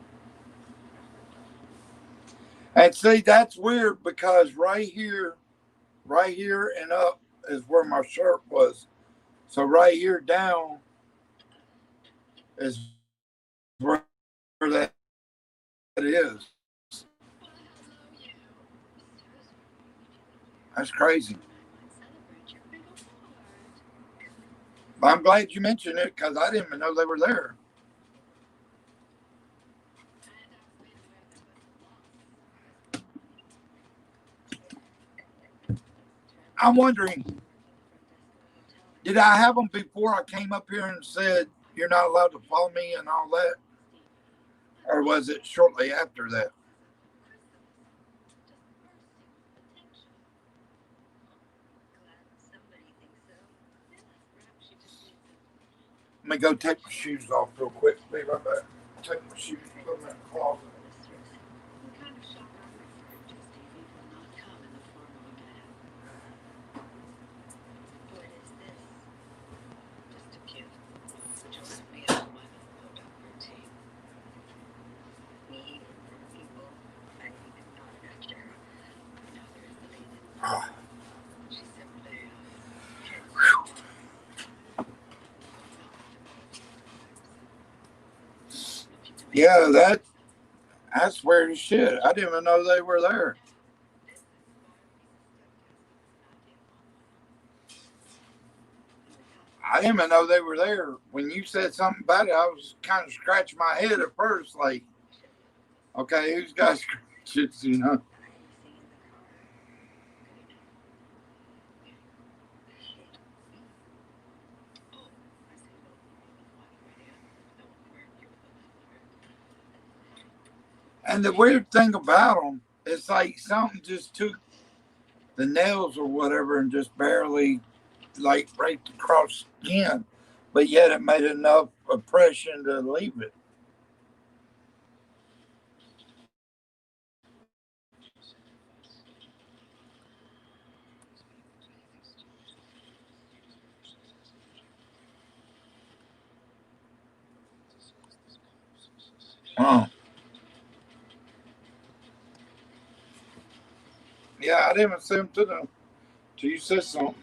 And see, that's weird because right here and up is where my shirt was. So right here down is where that is. That's crazy. But I'm glad you mentioned it because I didn't even know they were there. I'm wondering, did I have them before I came up here and said you're not allowed to follow me and all that, or was it shortly after that? Let me go take my shoes off real quick. Be right back. Take my shoes, put them in the closet. Ah, yeah, that's weird as shit. I didn't even know they were there. I didn't even know they were there. When you said something about it, I was kind of scratching my head at first, like, okay, who's got scratches, you know? And the weird thing about them, it's like something just took the nails or whatever and just barely, like, raked across skin, but yet it made enough oppression to leave it. Oh, yeah, I didn't even see them to them till you said something.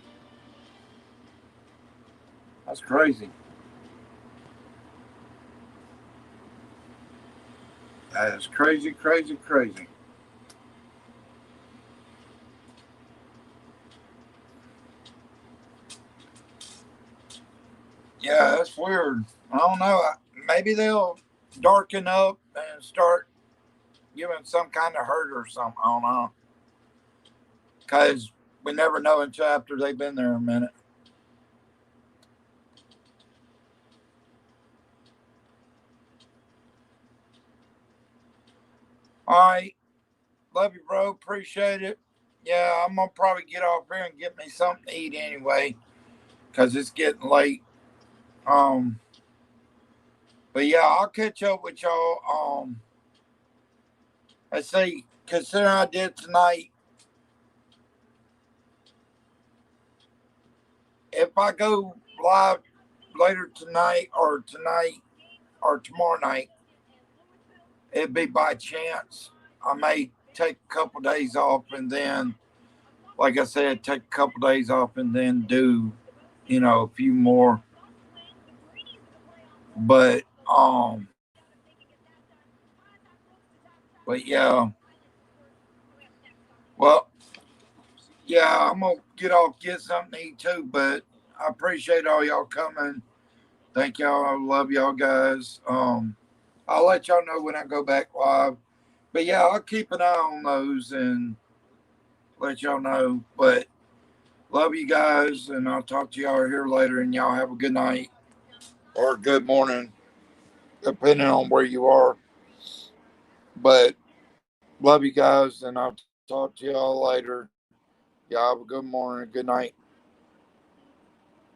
That's crazy. That is crazy, crazy, crazy. Yeah, that's weird. I don't know. Maybe they'll darken up and start giving some kind of hurt or something. I don't know. Because we never know until after they've been there a minute. All right. Love you, bro. Appreciate it. yeah, I'm gonna probably get off here and get me something to eat anyway, cause it's getting late. Um, but yeah, I'll catch up with y'all. Let's see. Considering I did tonight, if I go live later tonight or tomorrow night, it'd be by chance. I may take a couple days off and then, like I said, take a couple days off and then do, a few more. But but yeah, well, yeah, I'm gonna get off, get something to eat too. But I appreciate all y'all coming. Thank y'all. I love y'all guys. I'll let y'all know when I go back live. But yeah, I'll keep an eye on those and let y'all know. But love you guys, and I'll talk to y'all here later. And y'all have a good night or good morning, depending on where you are. But love you guys, and I'll talk to y'all later. Y'all have a good morning, good night.